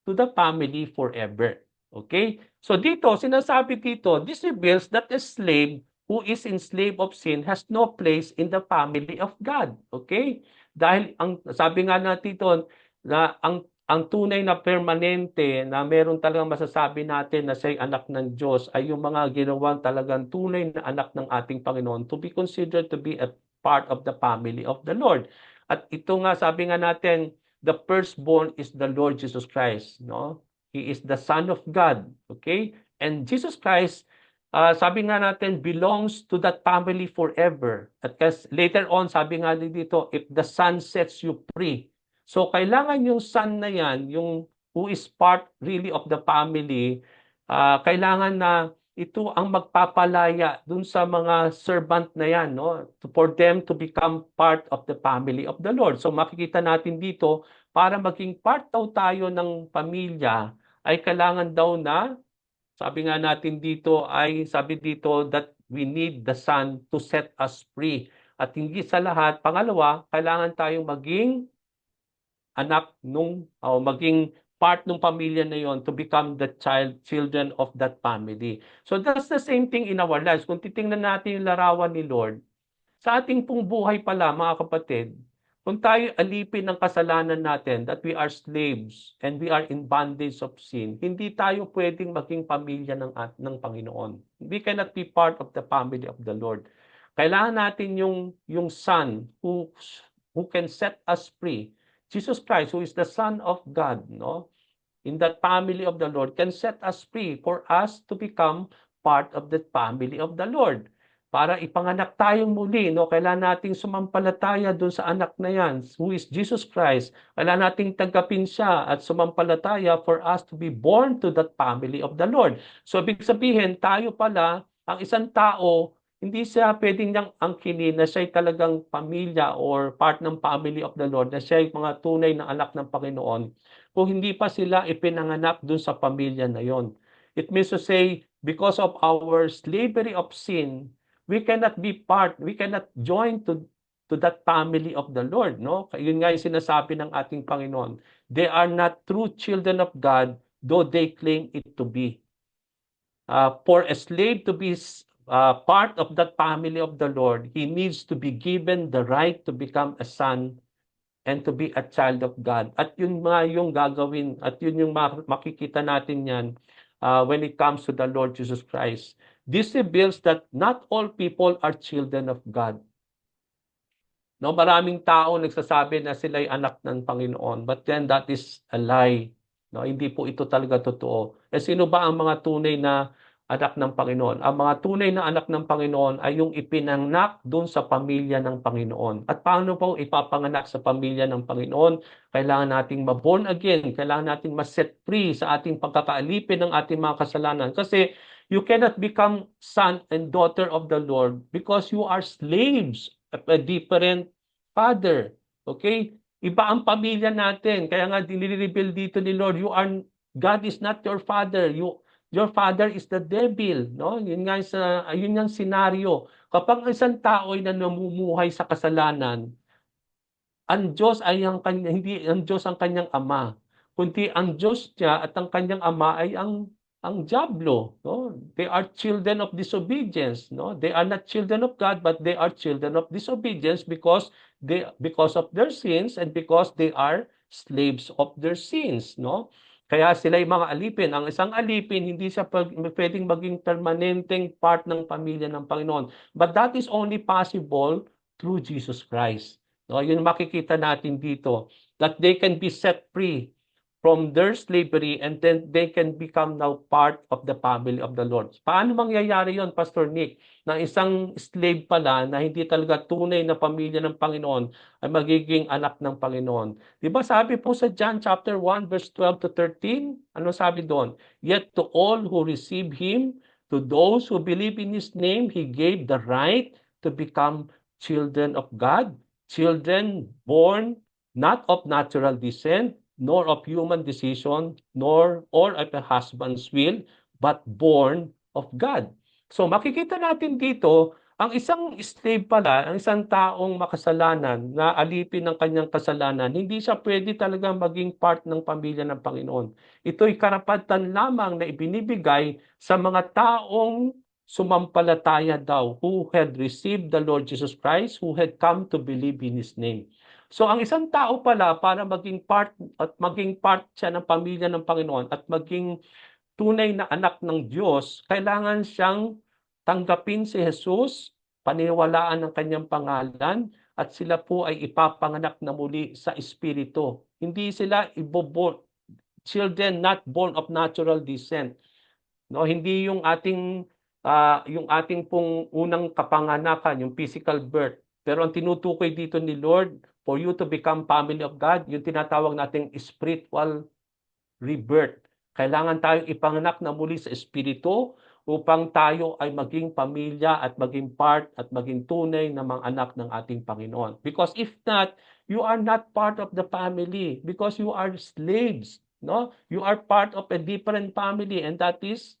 to the family forever. Okay? So dito, sinasabi dito, this reveals that a slave who is enslaved of sin has no place in the family of God. Okay? Dahil ang sabi nga natin dito na ang tunay na permanente na meron talagang masasabi natin na siya'y anak ng Diyos ay yung mga ginawang talagang tunay na anak ng ating Panginoon to be considered to be a part of the family of the Lord. At ito nga, sabi nga natin, the firstborn is the Lord Jesus Christ, no? He is the Son of God, okay? And Jesus Christ, sabi nga natin, belongs to that family forever. At later on, sabi nga dito, if the Son sets you free. So kailangan yung son na yan, yung who is part really of the family, kailangan na ito ang magpapalaya dun sa mga servant na yan, no? For them to become part of the family of the Lord. So makikita natin dito, para maging part daw tayo ng pamilya, ay kailangan daw na, sabi nga natin dito, sabi dito that we need the Son to set us free. At hindi sa lahat, pangalawa, kailangan tayong maging anak maging part ng pamilya na yon to become the children of that family. So that's the same thing in our lives. Kung titingnan natin yung larawan ni Lord, sa ating pong buhay pala, mga kapatid, kung tayo alipin ng kasalanan natin, that we are slaves and we are in bondage of sin, hindi tayo pwedeng maging pamilya ng Panginoon. We cannot be part of the family of the Lord. Kailangan natin yung Son who can set us free. Jesus Christ, who is the Son of God, no? In that family of the Lord, can set us free for us to become part of the family of the Lord. Para ipanganak tayong muli, no? Kailangan nating sumampalataya doon sa anak na yan, who is Jesus Christ. Kailangan nating tanggapin siya at sumampalataya for us to be born to that family of the Lord. So, ibig sabihin, tayo pala, ang isang tao, hindi siya pwedeng niyang angkinin na siya'y talagang pamilya or part ng family of the Lord, na siya'y mga tunay na anak ng Panginoon, kung hindi pa sila ipinanganak doon sa pamilya na yon. It means to say, because of our slavery of sin, we cannot join to that family of the Lord, no? Yun nga yung sinasabi ng ating Panginoon. They are not true children of God, though they claim it to be. For a slave to be part of that family of the Lord, he needs to be given the right to become a son and to be a child of God. At yun nga yung gagawin, at yun yung makikita natin yan when it comes to the Lord Jesus Christ. This reveals that not all people are children of God. No, maraming tao nagsasabi na sila ay anak ng Panginoon, but then that is a lie. No, hindi po ito talaga totoo. Eh sino ba ang mga tunay na anak ng Panginoon? Ang mga tunay na anak ng Panginoon ay yung ipinanganak doon sa pamilya ng Panginoon. At paano po ipapanganak sa pamilya ng Panginoon? Kailangan nating ma-born again, kailangan nating ma-set free sa ating pagkakaalipin ng ating mga kasalanan. Kasi you cannot become son and daughter of the Lord because you are slaves of a different father. Okay? Iba ang pamilya natin. Kaya nga dinire-reveal dito ni Lord, God is not your father. Your father is the devil, no? Yun yung senaryo. Kapag isang tao ay namumuhay sa kasalanan, ang Diyos ay hindi ang Diyos ang kanyang ama, kundi ang Diyos niya at ang kanyang ama ay ang diablo, no? They are children of disobedience, no? They are not children of God, but they are children of disobedience because of their sins and because they are slaves of their sins, no? Kaya sila ay mga alipin. Ang isang alipin, hindi siya pwedeng maging permanenteng part ng pamilya ng Panginoon. But that is only possible through Jesus Christ. No, yun makikita natin dito, that they can be set free from their slavery, and then they can become now part of the family of the Lord. Paano mangyayari yon, Pastor Nick? Na isang slave pala na hindi talaga tunay na pamilya ng Panginoon ay magiging anak ng Panginoon. Di ba sabi po sa John chapter 1 verse 12 to 13, ano sabi doon? Yet to all who receive Him, to those who believe in His name, He gave the right to become children of God, children born not of natural descent, nor of human decision, nor or of a husband's will, but born of God. So makikita natin dito, ang isang slave pala, ang isang taong makasalanan na alipin ng kanyang kasalanan, hindi siya pwede talaga maging part ng pamilya ng Panginoon. Ito'y karapatan lamang na ibinibigay sa mga taong sumampalataya daw, who had received the Lord Jesus Christ, who had come to believe in His name. So ang isang tao pala, para maging part siya ng pamilya ng Panginoon at maging tunay na anak ng Diyos, kailangan siyang tanggapin si Jesus, paniwalaan ang kanyang pangalan, at sila po ay ipapanganak na muli sa Espiritu. Hindi sila children not born of natural descent. No, hindi yung ating pong unang kapanganakan, yung physical birth. Pero ang tinutukoy dito ni Lord, for you to become family of God, yung tinatawag nating spiritual rebirth. Kailangan tayong ipanganak na muli sa Espiritu upang tayo ay maging pamilya at maging part at maging tunay na mga anak ng ating Panginoon. Because if not, you are not part of the family because you are slaves. No? You are part of a different family, and that is,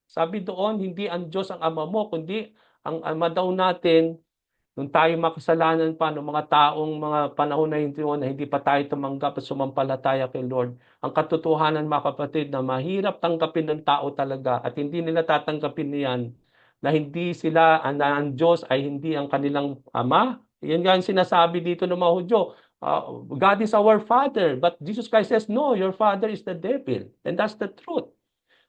sabi doon, hindi ang Diyos ang ama mo, kundi ang ama daw natin. Nung tayo makasalanan pa, ng mga taong mga panahon na hindi pa tayo tumanggap at sumampalataya kay Lord. Ang katotohanan, mga kapatid, na mahirap tanggapin ng tao talaga at hindi nila tatanggapin niyan, na hindi sila, na ang Diyos ay hindi ang kanilang ama. Yan nga ang sinasabi dito ng mga Hudyo. God is our Father, but Jesus Christ says, no, your father is the devil. And that's the truth.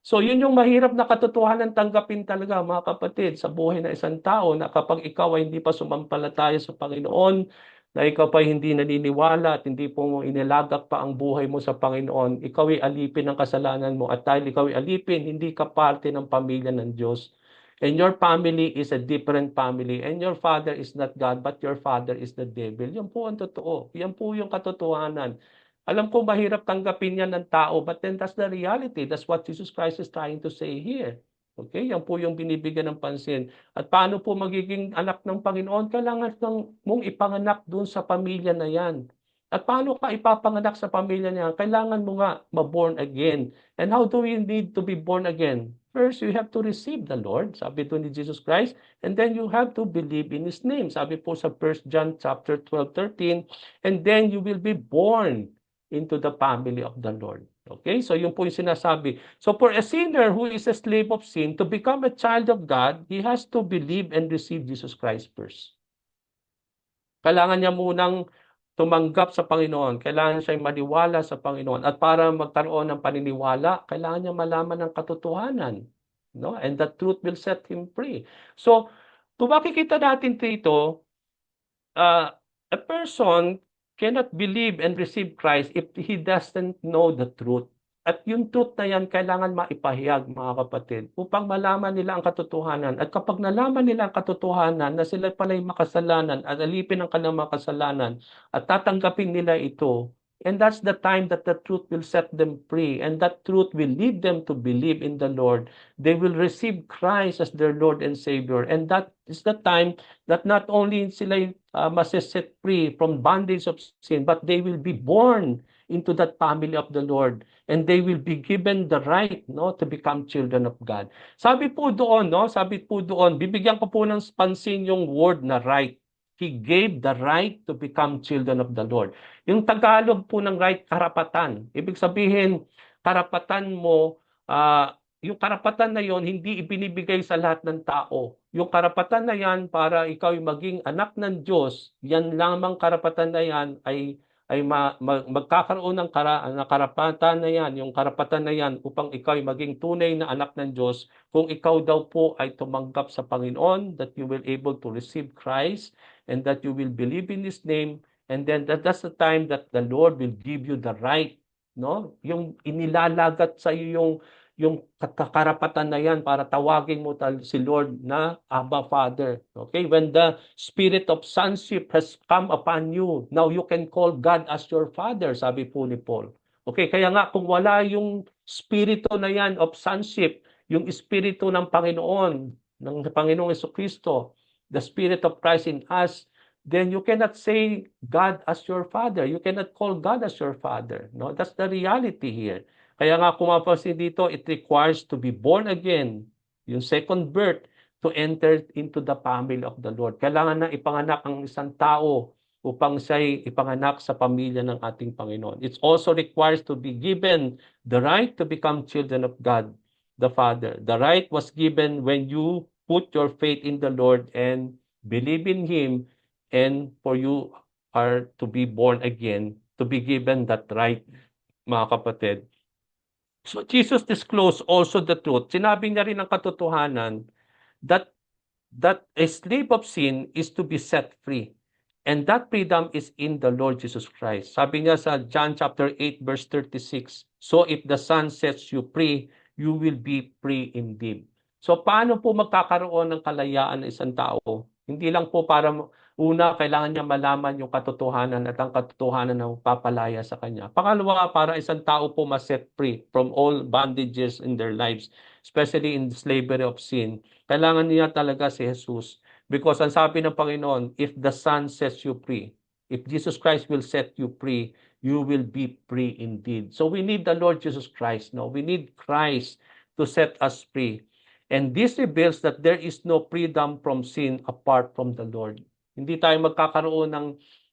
So yun yung mahirap na katotohanan tanggapin talaga, mga kapatid, sa buhay ng isang tao, na kapag ikaw ay hindi pa sumampalataya sa Panginoon, na ikaw pa hindi naniniwala at hindi po inilagak pa ang buhay mo sa Panginoon, ikaw ay alipin ng kasalanan mo, at dahil ikaw ay alipin, hindi ka parte ng pamilya ng Diyos. And your family is a different family, and your father is not God, but your father is the devil. Yan po ang totoo. Yan po yung katotohanan. Alam ko mahirap tanggapin yan ng tao, but then that's the reality. That's what Jesus Christ is trying to say here. Okay? Yan po yung binibigyan ng pansin. At paano po magiging anak ng Panginoon? Kailangan mong ipanganak dun sa pamilya na yan. At paano ka ipapanganak sa pamilya niya? Kailangan mo nga ma-born again. And how do we need to be born again? First, you have to receive the Lord, sabi po ni Jesus Christ, and then you have to believe in His name. Sabi po sa 1 John chapter 12:13, and then you will be born into the family of the Lord. Okay? So yun po yung sinasabi. So for a sinner who is a slave of sin, to become a child of God, he has to believe and receive Jesus Christ first. Kailangan niya munang tumanggap sa Panginoon. Kailangan siya maniwala sa Panginoon. At para magkaroon ng paniniwala, kailangan niya malaman ng katotohanan. No? And the truth will set him free. So, kung makikita natin dito, a person cannot believe and receive Christ if he doesn't know the truth. At yung truth na yan, kailangan maipahayag, mga kapatid, upang malaman nila ang katotohanan. At kapag nalaman nila ang katotohanan na sila pala'y makasalanan at alipin ang kanilang makasalanan at tatanggapin nila ito, and that's the time that the truth will set them free, and that truth will lead them to believe in the Lord. They will receive Christ as their Lord and Savior. And that is the time that not only sila maseset free from bondage of sin, but they will be born into that family of the Lord, and they will be given the right, no, to become children of God. Sabi po doon, bibigyan ko po ng pansin yung word na right. He gave the right to become children of the Lord. Yung Tagalog po ng right, karapatan. Ibig sabihin, karapatan mo, yung karapatan na yon hindi ibinibigay sa lahat ng tao. Yung karapatan na yan para ikaw ay maging anak ng Diyos, yan lamang karapatan na yan ay magkakaroon ng karapatan na yan, yung karapatan na yan upang ikaw ay maging tunay na anak ng Diyos kung ikaw daw po ay tumanggap sa Panginoon, that you will able to receive Christ and that you will believe in His name, and then that's the time that the Lord will give you the right no? Yung inilalagat sa iyo yung karapatan na yan para tawagin mo si Lord na Abba Father. Okay? When the spirit of sonship has come upon you, now you can call God as your Father, sabi po ni Paul. Okay, kaya nga kung wala yung spirito na yan of sonship, yung espiritu ng Panginoon, ng Panginoong Jesucristo, the Spirit of Christ in us, then you cannot say God as your Father. You cannot call God as your Father. No, that's the reality here. Kaya nga kung mapapansin dito, it requires to be born again, yung second birth, to enter into the family of the Lord. Kailangan na ipanganak ang isang tao upang siya'y ipanganak sa pamilya ng ating Panginoon. It also requires to be given the right to become children of God, the Father. The right was given when you put your faith in the Lord and believe in Him, and for you are to be born again, to be given that right, mga kapatid. So Jesus disclosed also the truth. Sinabi niya rin ang katotohanan that a slave of sin is to be set free. And that freedom is in the Lord Jesus Christ. Sabi niya sa John chapter 8 verse 36, so if the Son sets you free, you will be free indeed. So paano po magkakaroon ng kalayaan ng isang tao? Hindi lang po para una, kailangan niya malaman yung katotohanan at ang katotohanan na papalaya sa kanya. Pangalawa, para isang tao po ma-set free from all bondages in their lives, especially in the slavery of sin. Kailangan niya talaga si Jesus. Because ang sabi ng Panginoon, if the Son sets you free, if Jesus Christ will set you free, you will be free indeed. So we need the Lord Jesus Christ. No? We need Christ to set us free. And this reveals that there is no freedom from sin apart from the Lord. Hindi tayo magkakaroon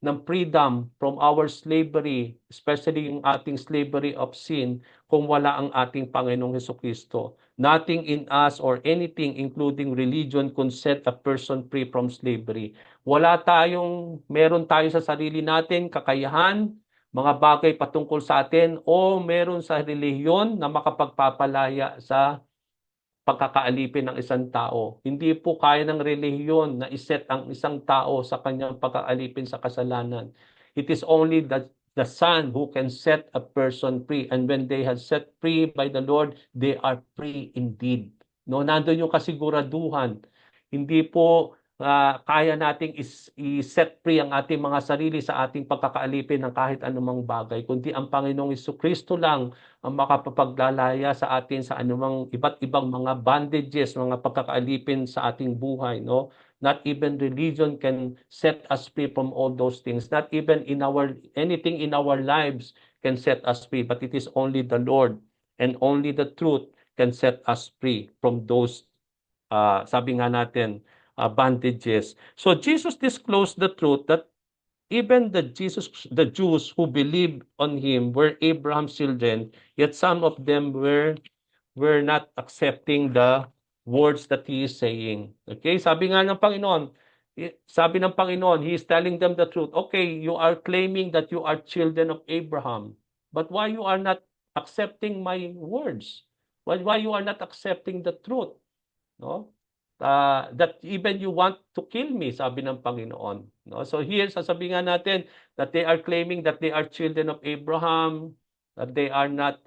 ng freedom from our slavery, especially yung ating slavery of sin, kung wala ang ating Panginoong Jesucristo. Nothing in us or anything, including religion, can set a person free from slavery. Meron tayo sa sarili natin, kakayahan, mga bagay patungkol sa atin, o meron sa relihiyon na makapagpapalaya sa pagkakaalipin ng isang tao. Hindi po kaya ng relihiyon na iset ang isang tao sa kanyang pagkaalipin sa kasalanan. It is only the Son who can set a person free. And when they have set free by the Lord, they are free indeed. No, nandoon yung kasiguraduhan. Hindi po kaya nating i-set free ang ating mga sarili sa ating pagkakaalipin ng kahit anumang bagay, kundi ang Panginoong Jesucristo lang ang makapaglalaya sa atin sa anumang iba't ibang mga bondages, mga pagkakaalipin sa ating buhay, no? Not even religion can set us free from all those things. Not even anything in our lives can set us free, but it is only the Lord and only the truth can set us free from those sabi nga natin bondages. So Jesus disclosed the truth that even the Jews who believed on him were Abraham's children, yet some of them were not accepting the words that he is saying. Okay? Sabi ng Panginoon, he is telling them the truth. Okay, you are claiming that you are children of Abraham, but why you are not accepting my words? Why you are not accepting the truth? No? That even you want to kill me, sabi ng Panginoon. No? So here, sasabihin nga natin that they are claiming that they are children of Abraham, that they are not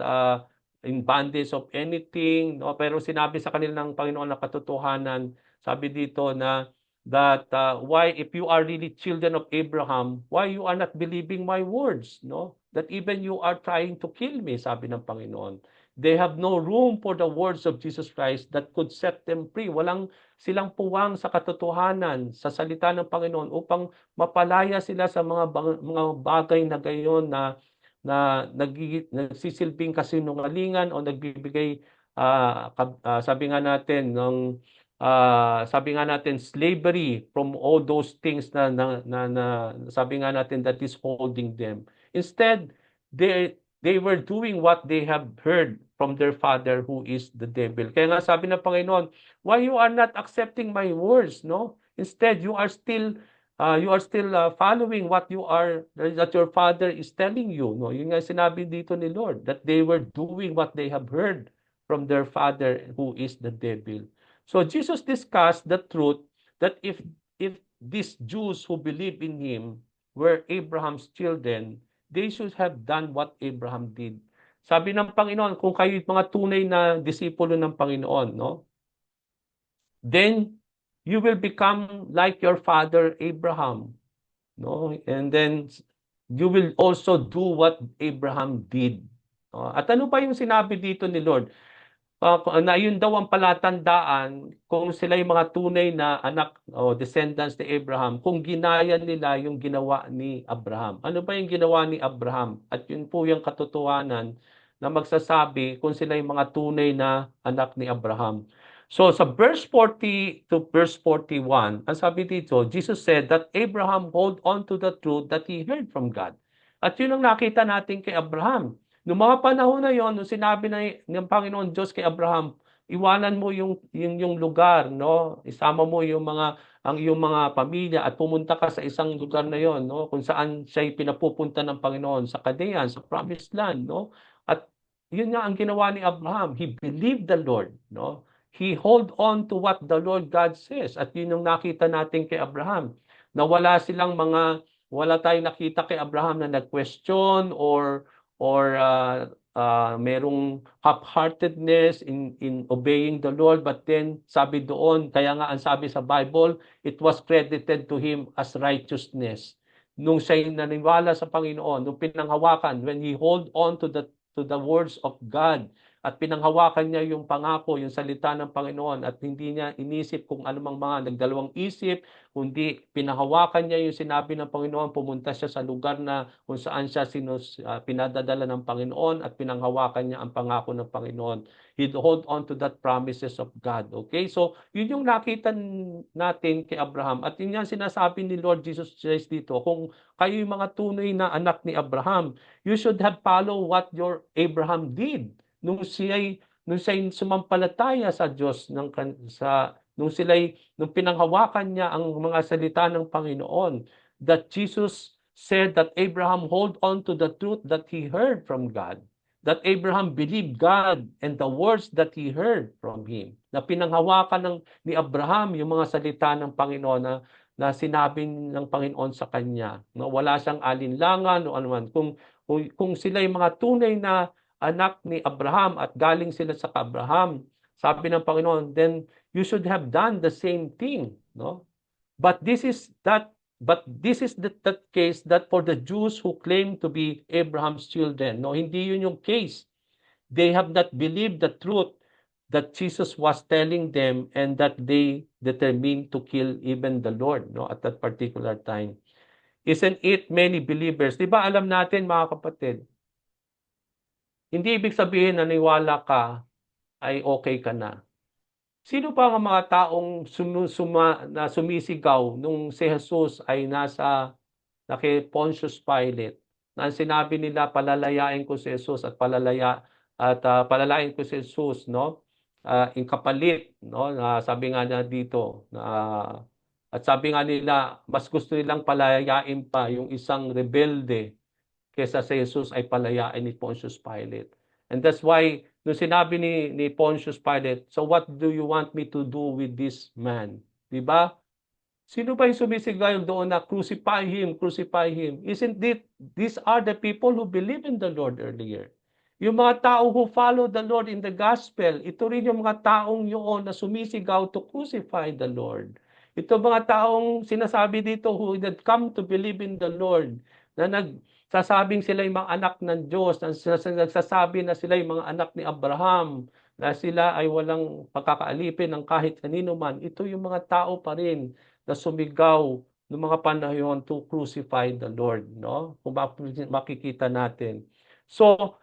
in bondage of anything. No? Pero sinabi sa kanila ng Panginoon na katotohanan, sabi dito na that why, if you are really children of Abraham, why you are not believing my words? No? That even you are trying to kill me, sabi ng Panginoon. They have no room for the words of Jesus Christ that could set them free. Walang silang puwang sa katotohanan, sa salita ng Panginoon upang mapalaya sila sa mga bagay na gayon na nagsisilbing kasinungalingan o nagbibigay sabi nga natin slavery from all those things na sabi nga natin that is holding them. Instead, they were doing what they have heard from their father who is the devil. Kaya nga sabi ng Panginoon, why you are not accepting my words, no? Instead, you are still following what that your father is telling you, no? Yung nga sinabi dito ni Lord, that they were doing what they have heard from their father who is the devil. So Jesus discussed the truth that if these Jews who believe in him were Abraham's children, they should have done what Abraham did. Sabi ng Panginoon, kung kayo mga tunay na disipulo ng Panginoon, no? Then you will become like your father Abraham, no? And then you will also do what Abraham did. At ano pa yung sinabi dito ni Lord? Na yun daw ang palatandaan kung sila yung mga tunay na anak o descendants ni Abraham, kung ginaya nila yung ginawa ni Abraham. Ano ba yung ginawa ni Abraham? At yun po yung katotohanan na magsasabi kung sila yung mga tunay na anak ni Abraham. So sa verse 40 to verse 41, ang sabi dito, Jesus said that Abraham hold on to the truth that he heard from God. At yun ang nakita natin kay Abraham. Noong mga panahon na yon, nung sinabi ng Panginoon Diyos kay Abraham, iwanan mo yung lugar, no? Isama mo ang iyong mga pamilya at pumunta ka sa isang lugar na yon, no? Kung saan siya pinapupunta ng Panginoon sa Kadean, sa Promised Land, no? At yun nga ang ginawa ni Abraham. He believed the Lord, no? He hold on to what the Lord God says. At yun yung nakita natin kay Abraham. Na wala tayong nakita kay Abraham na nag-question or merong half-heartedness in obeying the Lord. But then, sabi doon, kaya nga ang sabi sa Bible, it was credited to him as righteousness. Nung siya naniwala sa Panginoon, nung pinanghawakan, when he hold on to the words of God, at pinanghawakan niya yung pangako, yung salita ng Panginoon, at hindi niya inisip kung anumang mga nagdalawang isip, kundi pinanghawakan niya yung sinabi ng Panginoon, pumunta siya sa lugar na kung saan siya pinadadala ng Panginoon, at pinanghawakan niya ang pangako ng Panginoon. He'd hold on to that promises of God. Okay? So, yun yung nakita natin kay Abraham. At yun yung sinasabi ni Lord Jesus Christ dito, kung kayo yung mga tunay na anak ni Abraham, you should have followed what your Abraham did. Nung siya'y sumampalataya sa Diyos nung pinanghawakan niya ang mga salita ng Panginoon, that Jesus said that Abraham hold on to the truth that he heard from God, that Abraham believed God and the words that he heard from him, na pinanghawakan ni Abraham yung mga salita ng Panginoon na sinabi ng Panginoon sa kanya, no? Wala siyang alinlangan o anuman. Kung sila yung mga tunay na anak ni Abraham at galing sila sa Abraham, sabi ng Panginoon, then you should have done the same thing, no? But this is that case that for the Jews who claim to be Abraham's children, no, hindi yun yung case. They have not believed the truth that Jesus was telling them, and that they determined to kill even the Lord, no, at that particular time. Isn't it many believers? Di ba alam natin, mga kapatid, hindi ibig sabihin na naniwala ka ay okay ka na. Sino pa ang mga taong sumisigaw nung si Jesus ay nasa kay Pontius Pilate, na sinabi nila palalayain ko si Jesus at palalayain ko si Jesus, no? In kapalit, no? Sabi nga niya dito at sabi nga nila mas gusto nilang palayain pa yung isang rebelde kesa si Jesus ay palayain ni Pontius Pilate. And that's why, nung sinabi ni Pontius Pilate, so what do you want me to do with this man? Diba? Sino ba yung sumisigaw doon na crucify him, crucify him? Isn't these are the people who believe in the Lord earlier? Yung mga tao who follow the Lord in the gospel, ito rin yung mga taong yun na sumisigaw to crucify the Lord. Ito mga taong sinasabi dito who had come to believe in the Lord, na nagsasabing sila yung mga anak ng Diyos, na nagsasabi na sila yung mga anak ni Abraham, na sila ay walang pagkakaalipin ng kahit kanino man. Ito yung mga tao pa rin na sumigaw ng mga panahon to crucify the Lord, no? Kung makikita natin. So,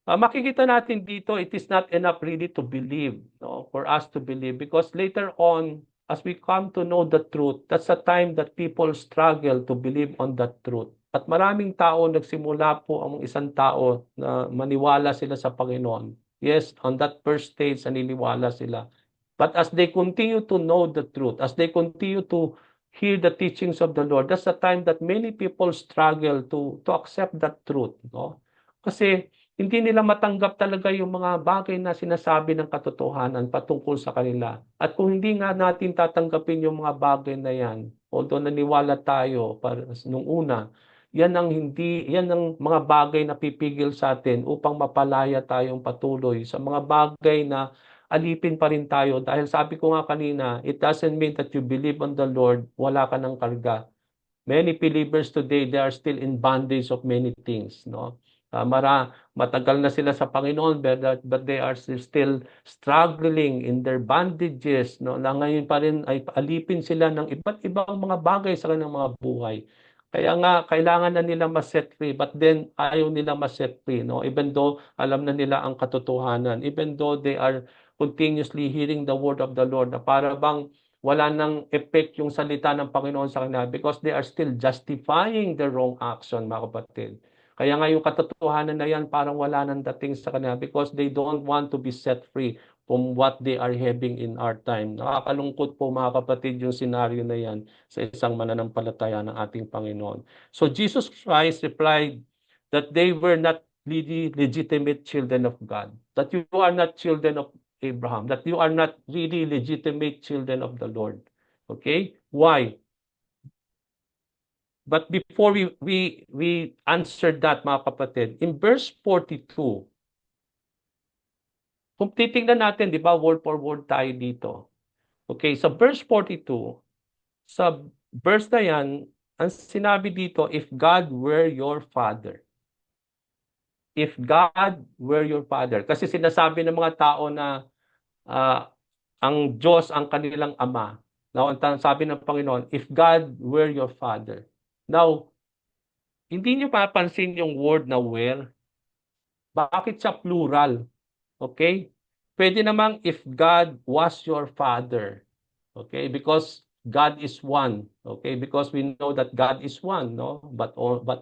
makikita natin dito, it is not enough really to believe, no? For us to believe, because later on, as we come to know the truth, that's the time that people struggle to believe on that truth. At maraming tao, nagsimula po ang isang tao na maniwala sila sa Panginoon. Yes, on that first stage, naniniwala sila. But as they continue to know the truth, as they continue to hear the teachings of the Lord, that's the time that many people struggle to accept that truth, no? Kasi hindi nila matanggap talaga yung mga bagay na sinasabi ng katotohanan patungkol sa kanila. At kung hindi nga natin tatanggapin yung mga bagay na yan, although naniwala tayo nung una yan ang mga bagay na pipigil sa atin upang mapalaya tayong patuloy sa mga bagay na alipin pa rin tayo. Dahil sabi ko nga kanina, it doesn't mean that you believe on the Lord, wala ka ng karga. Many believers today, they are still in bondage of many things, no? Matagal na sila sa Panginoon, but they are still struggling in their bondages, no? Na ngayon pa rin ay alipin sila ng iba't ibang mga bagay sa kanilang mga buhay. Kaya nga, kailangan na nila ma-set free, but then ayaw nila ma-set free, no? Even though alam na nila ang katotohanan, even though they are continuously hearing the word of the Lord, na para bang wala nang effect yung salita ng Panginoon sa kanila because they are still justifying the wrong action, mga kapatid. Kaya nga yung katotohanan na yan parang wala nang dating sa kanila because they don't want to be set free from what they are having in our time. Nakakalungkot po mga kapatid yung senaryo na yan sa isang mananampalataya ng ating Panginoon. So Jesus Christ replied that they were not really legitimate children of God, that you are not children of Abraham, that you are not really legitimate children of the Lord. Okay? Why? But before we answer that, mga kapatid, in verse 42, kung titingnan natin, di ba, word for word tayo dito. Okay, sa verse 42, sa verse na yan, ang sinabi dito, if God were your father. If God were your father. Kasi sinasabi ng mga tao na ang Diyos ang kanilang ama. Now, ang sabi ng Panginoon, if God were your father. Now, hindi niyo papansin yung word na were? Bakit siya plural? Okay? Pwede namang if God was your father. Okay? Because God is one. Okay? Because we know that God is one, no? But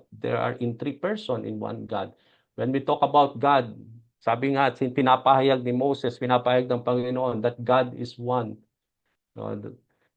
there are in three person in one God. When we talk about God, sabi nga, pinapahayag ni Moses, pinapahayag ng Panginoon that God is one. No?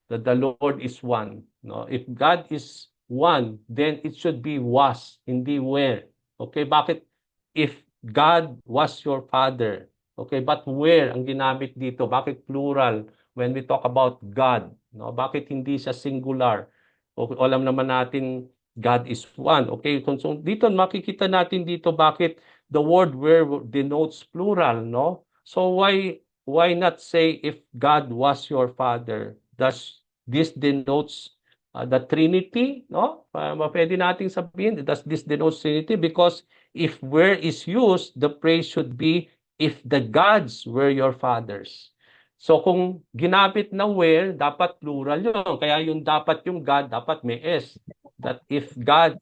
That the Lord is one. No? If God is one, then it should be was, hindi where. Okay, bakit if God was your father? Okay, but where ang ginamit dito? Bakit plural when we talk about God? No? Bakit hindi siya singular? Okay, alam naman natin God is one. Okay, so dito makikita natin dito bakit the word where denotes plural, no? So why not say if God was your father? Does this denotes the Trinity? No? Pwede nating sabihin, does this denote Trinity? Because if where is used, the phrase should be if the gods were your fathers. So kung ginamit na where, dapat plural yun. Kaya yung dapat yung God, dapat may S. That if God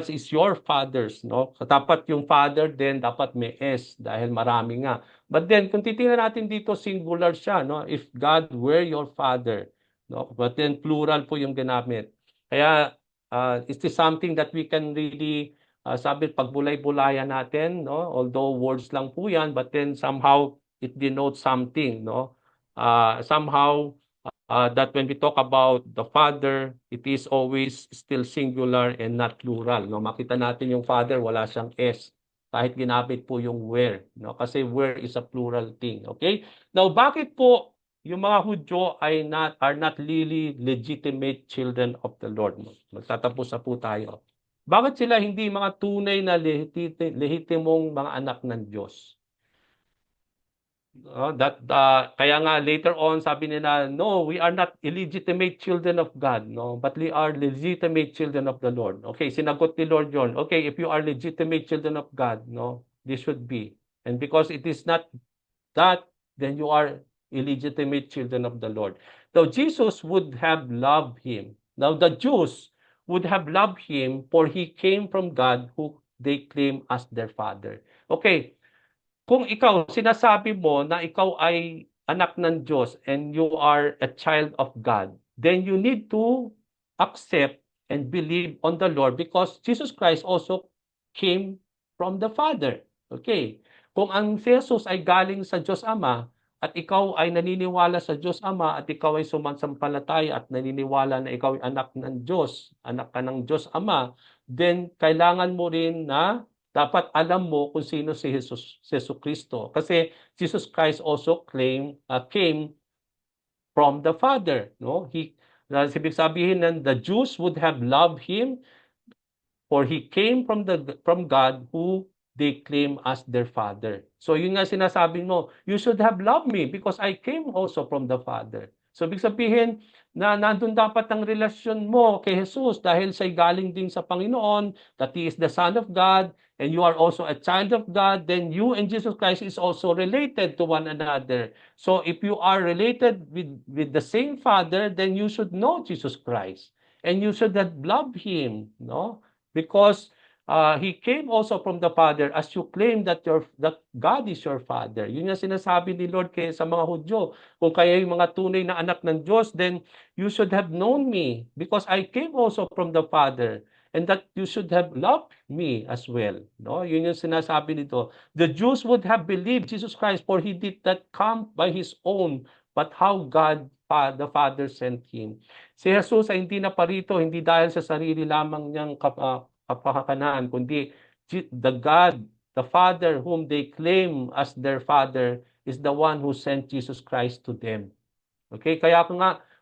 is your fathers, no? So dapat yung father then dapat may S dahil marami nga. But then kung titingnan natin dito singular siya, no? If God were your father, no? But then plural po yung ginamit. Kaya it is something that we can really sabi pagbulay-bulayan natin, no? Although words lang po yan, but then somehow it denotes something, no? Somehow that when we talk about the Father, it is always still singular and not plural. No? Makita natin yung Father, wala siyang S. Kahit ginamit po yung where. No? Kasi where is a plural thing. Okay? Now, bakit po yung mga Hudyo are not really legitimate children of the Lord? Magtatapos na po tayo. Bakit sila hindi mga tunay na lehitimong mga anak ng Diyos? Kaya nga later on sabi nila, no, we are not illegitimate children of God, no, but we are legitimate children of the Lord. Okay, sinagot ni Lord John, okay, if you are legitimate children of God, no, this should be. And because it is not that, then you are illegitimate children of the Lord. Now, Jesus would have loved him. Now, the Jews would have loved him for he came from God who they claim as their father. Okay, kung ikaw, sinasabi mo na ikaw ay anak ng Diyos and you are a child of God, then you need to accept and believe on the Lord because Jesus Christ also came from the Father. Okay. Kung ang si Jesus ay galing sa Diyos Ama at ikaw ay naniniwala sa Diyos Ama at ikaw ay sumasampalataya at naniniwala na ikaw ay anak ng Diyos, anak ka ng Diyos Ama, then kailangan mo rin na dapat alam mo kung sino si Jesus Kristo. Kasi Jesus Christ also came from the Father. No? Ibig sabihin ng the Jews would have loved him for he came from God who they claim as their father. So yun nga sinasabi mo, you should have loved me because I came also from the Father. So ibig sabihin na nandun dapat ang relasyon mo kay Jesus dahil siya'y galing din sa Panginoon, that He is the Son of God, and you are also a child of God, then you and Jesus Christ is also related to one another. So if you are related with the same Father, then you should know Jesus Christ. And you should have loved Him, no? Because he came also from the Father as you claim that God is your Father. Yun yung sinasabi ni Lord kay sa mga Hudyo. Kung kayo yung mga tunay na anak ng Diyos, then you should have known me because I came also from the Father and that you should have loved me as well. No? Yun yung sinasabi nito. The Jews would have believed Jesus Christ for he did not come by his own, but how God the Father sent him. Si Jesus ay hindi naparito, hindi dahil sa sarili lamang niyang kapakanan, kundi the God, the Father whom they claim as their Father is the one who sent Jesus Christ to them. Okay, kaya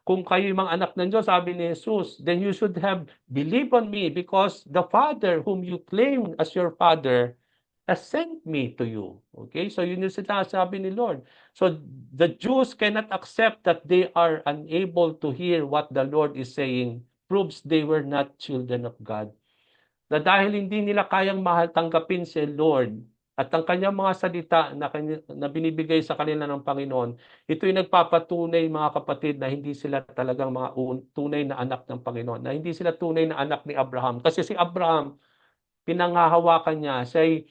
kung kayo yung mga anak ng Diyos, sabi ni Jesus, then you should have believed on me because the Father whom you claim as your Father has sent me to you. Okay? So yun yung sinasabi ni Lord. So the Jews cannot accept that they are unable to hear what the Lord is saying proves they were not children of God. Na dahil hindi nila kayang mahal tanggapin si Lord at ang kanyang mga salita na binibigay sa kanila ng Panginoon, ito yung nagpapatunay mga kapatid na hindi sila talagang mga tunay na anak ng Panginoon, na hindi sila tunay na anak ni Abraham. Kasi si Abraham, pinanghahawakan niya, siya'y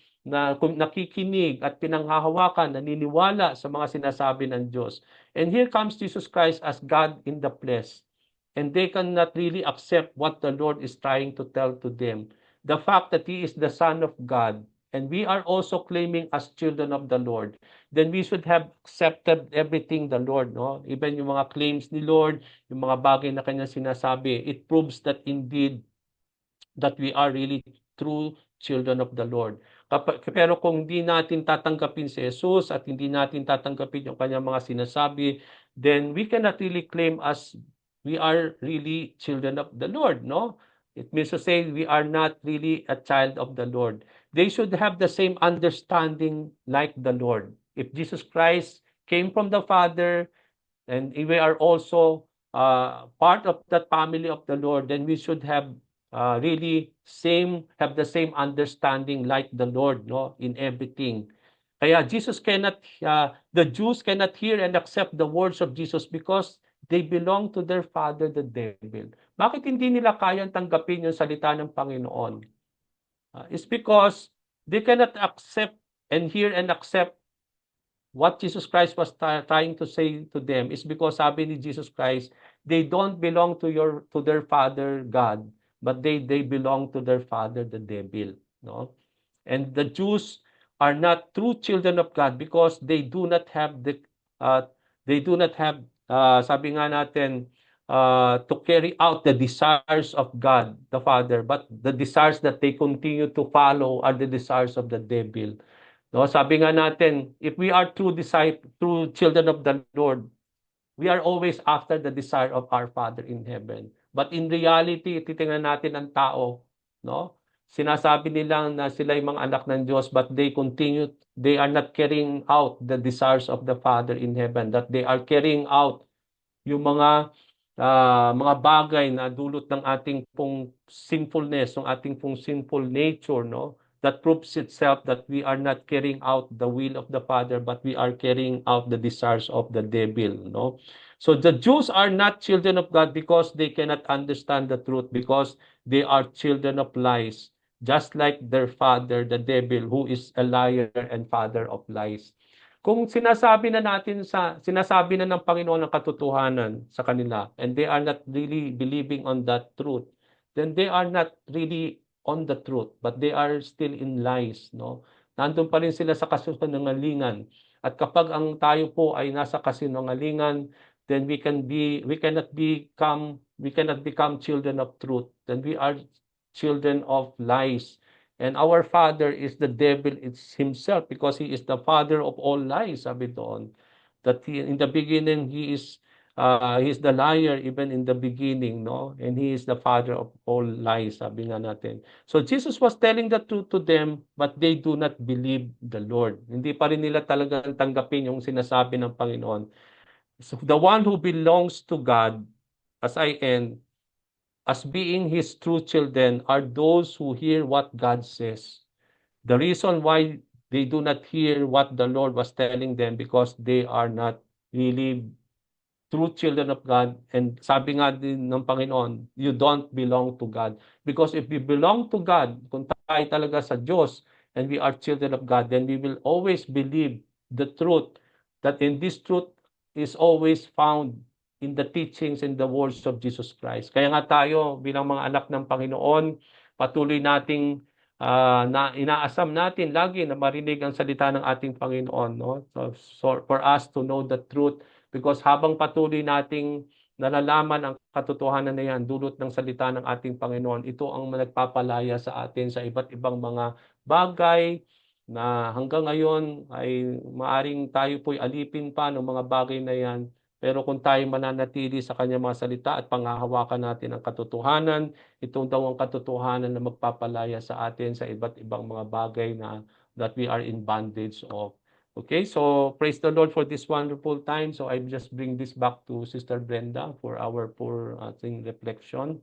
nakikinig at pinanghahawakan, naniniwala sa mga sinasabi ng Diyos. And here comes Jesus Christ as God in the flesh. And they cannot really accept what the Lord is trying to tell to them. The fact that He is the Son of God, and we are also claiming as children of the Lord, then we should have accepted everything the Lord, no? Even yung mga claims ni Lord, yung mga bagay na kanya sinasabi, it proves that indeed that we are really true children of the Lord. Pero kung hindi natin tatanggapin si Jesus at hindi natin tatanggapin yung kanyang mga sinasabi, then we cannot really claim as we are really children of the Lord, no? It means to say we are not really a child of the Lord. They should have the same understanding like the Lord. If Jesus Christ came from the Father and we are also part of that family of the Lord, then we should have really have the same understanding like the Lord, no, in everything. Kaya the Jews cannot hear and accept the words of Jesus because they belong to their father, the devil. Bakit hindi nila kayang tanggapin yung salita ng Panginoon? It's because they cannot accept and hear and accept what Jesus Christ was trying to say to them is because sabi ni Jesus Christ, they don't belong to their father God, but they belong to their father the devil, no? And the Jews are not true children of God because they do not have sabi nga natin to carry out the desires of God the Father, but the desires that they continue to follow are the desires of the devil. No, sabi nga natin, if we are true children of the Lord, we are always after the desire of our Father in heaven. But in reality, titingnan natin ang tao, no? Sinasabi nilang na sila yung mga anak ng Diyos, but they are not carrying out the desires of the Father in heaven, that they are carrying out yung mga bagay na dulot ng ating pong sinfulness, ng ating pong sinful nature, no? That proves itself that we are not carrying out the will of the Father, but we are carrying out the desires of the devil, no? So the Jews are not children of God because they cannot understand the truth, because they are children of lies, just like their father, the devil, who is a liar and father of lies. Kung sinasabi na ng Panginoon ang katotohanan sa kanila, and they are not really believing on that truth, then they are not really on the truth, but they are still in lies, no? Nandun pa rin sila sa kasinungalingan. At kapag ang tayo po ay nasa kasinungalingan, then we cannot become children of truth. Then we are children of lies. And our father is the devil himself because he is the father of all lies, sabi doon. That in the beginning, he is He's the liar even in the beginning, no? And he is the father of all lies, sabi nga natin. So Jesus was telling the truth to them, but they do not believe the Lord. Hindi pa rin nila talagang tanggapin yung sinasabi ng Panginoon. So the one who belongs to God, as I end, as being His true children, are those who hear what God says. The reason why they do not hear what the Lord was telling them because they are not really true children of God. And sabi nga din ng Panginoon, you don't belong to God. Because if we belong to God, kung tayo talaga sa Diyos, and we are children of God, then we will always believe the truth, that in this truth is always found in the teachings and the words of Jesus Christ. Kaya nga tayo, bilang mga anak ng Panginoon, patuloy nating na inaasam natin lagi na marinig ang salita ng ating Panginoon. No? So for us to know the truth, because habang patuloy nating nalalaman ang katotohanan na yan, dulot ng salita ng ating Panginoon, ito ang nagpapalaya sa atin sa iba't ibang mga bagay na hanggang ngayon ay maaring tayo po'y alipin pa ng mga bagay na yan. Pero kung tayo mananatili sa kanyang mga salita at panghahawakan natin ang katotohanan, ito daw ang katotohanan na magpapalaya sa atin sa iba't ibang mga bagay na that we are in bondage of. Okay, so praise the Lord for this wonderful time. So I just bring this back to Sister Brenda for our poor reflection.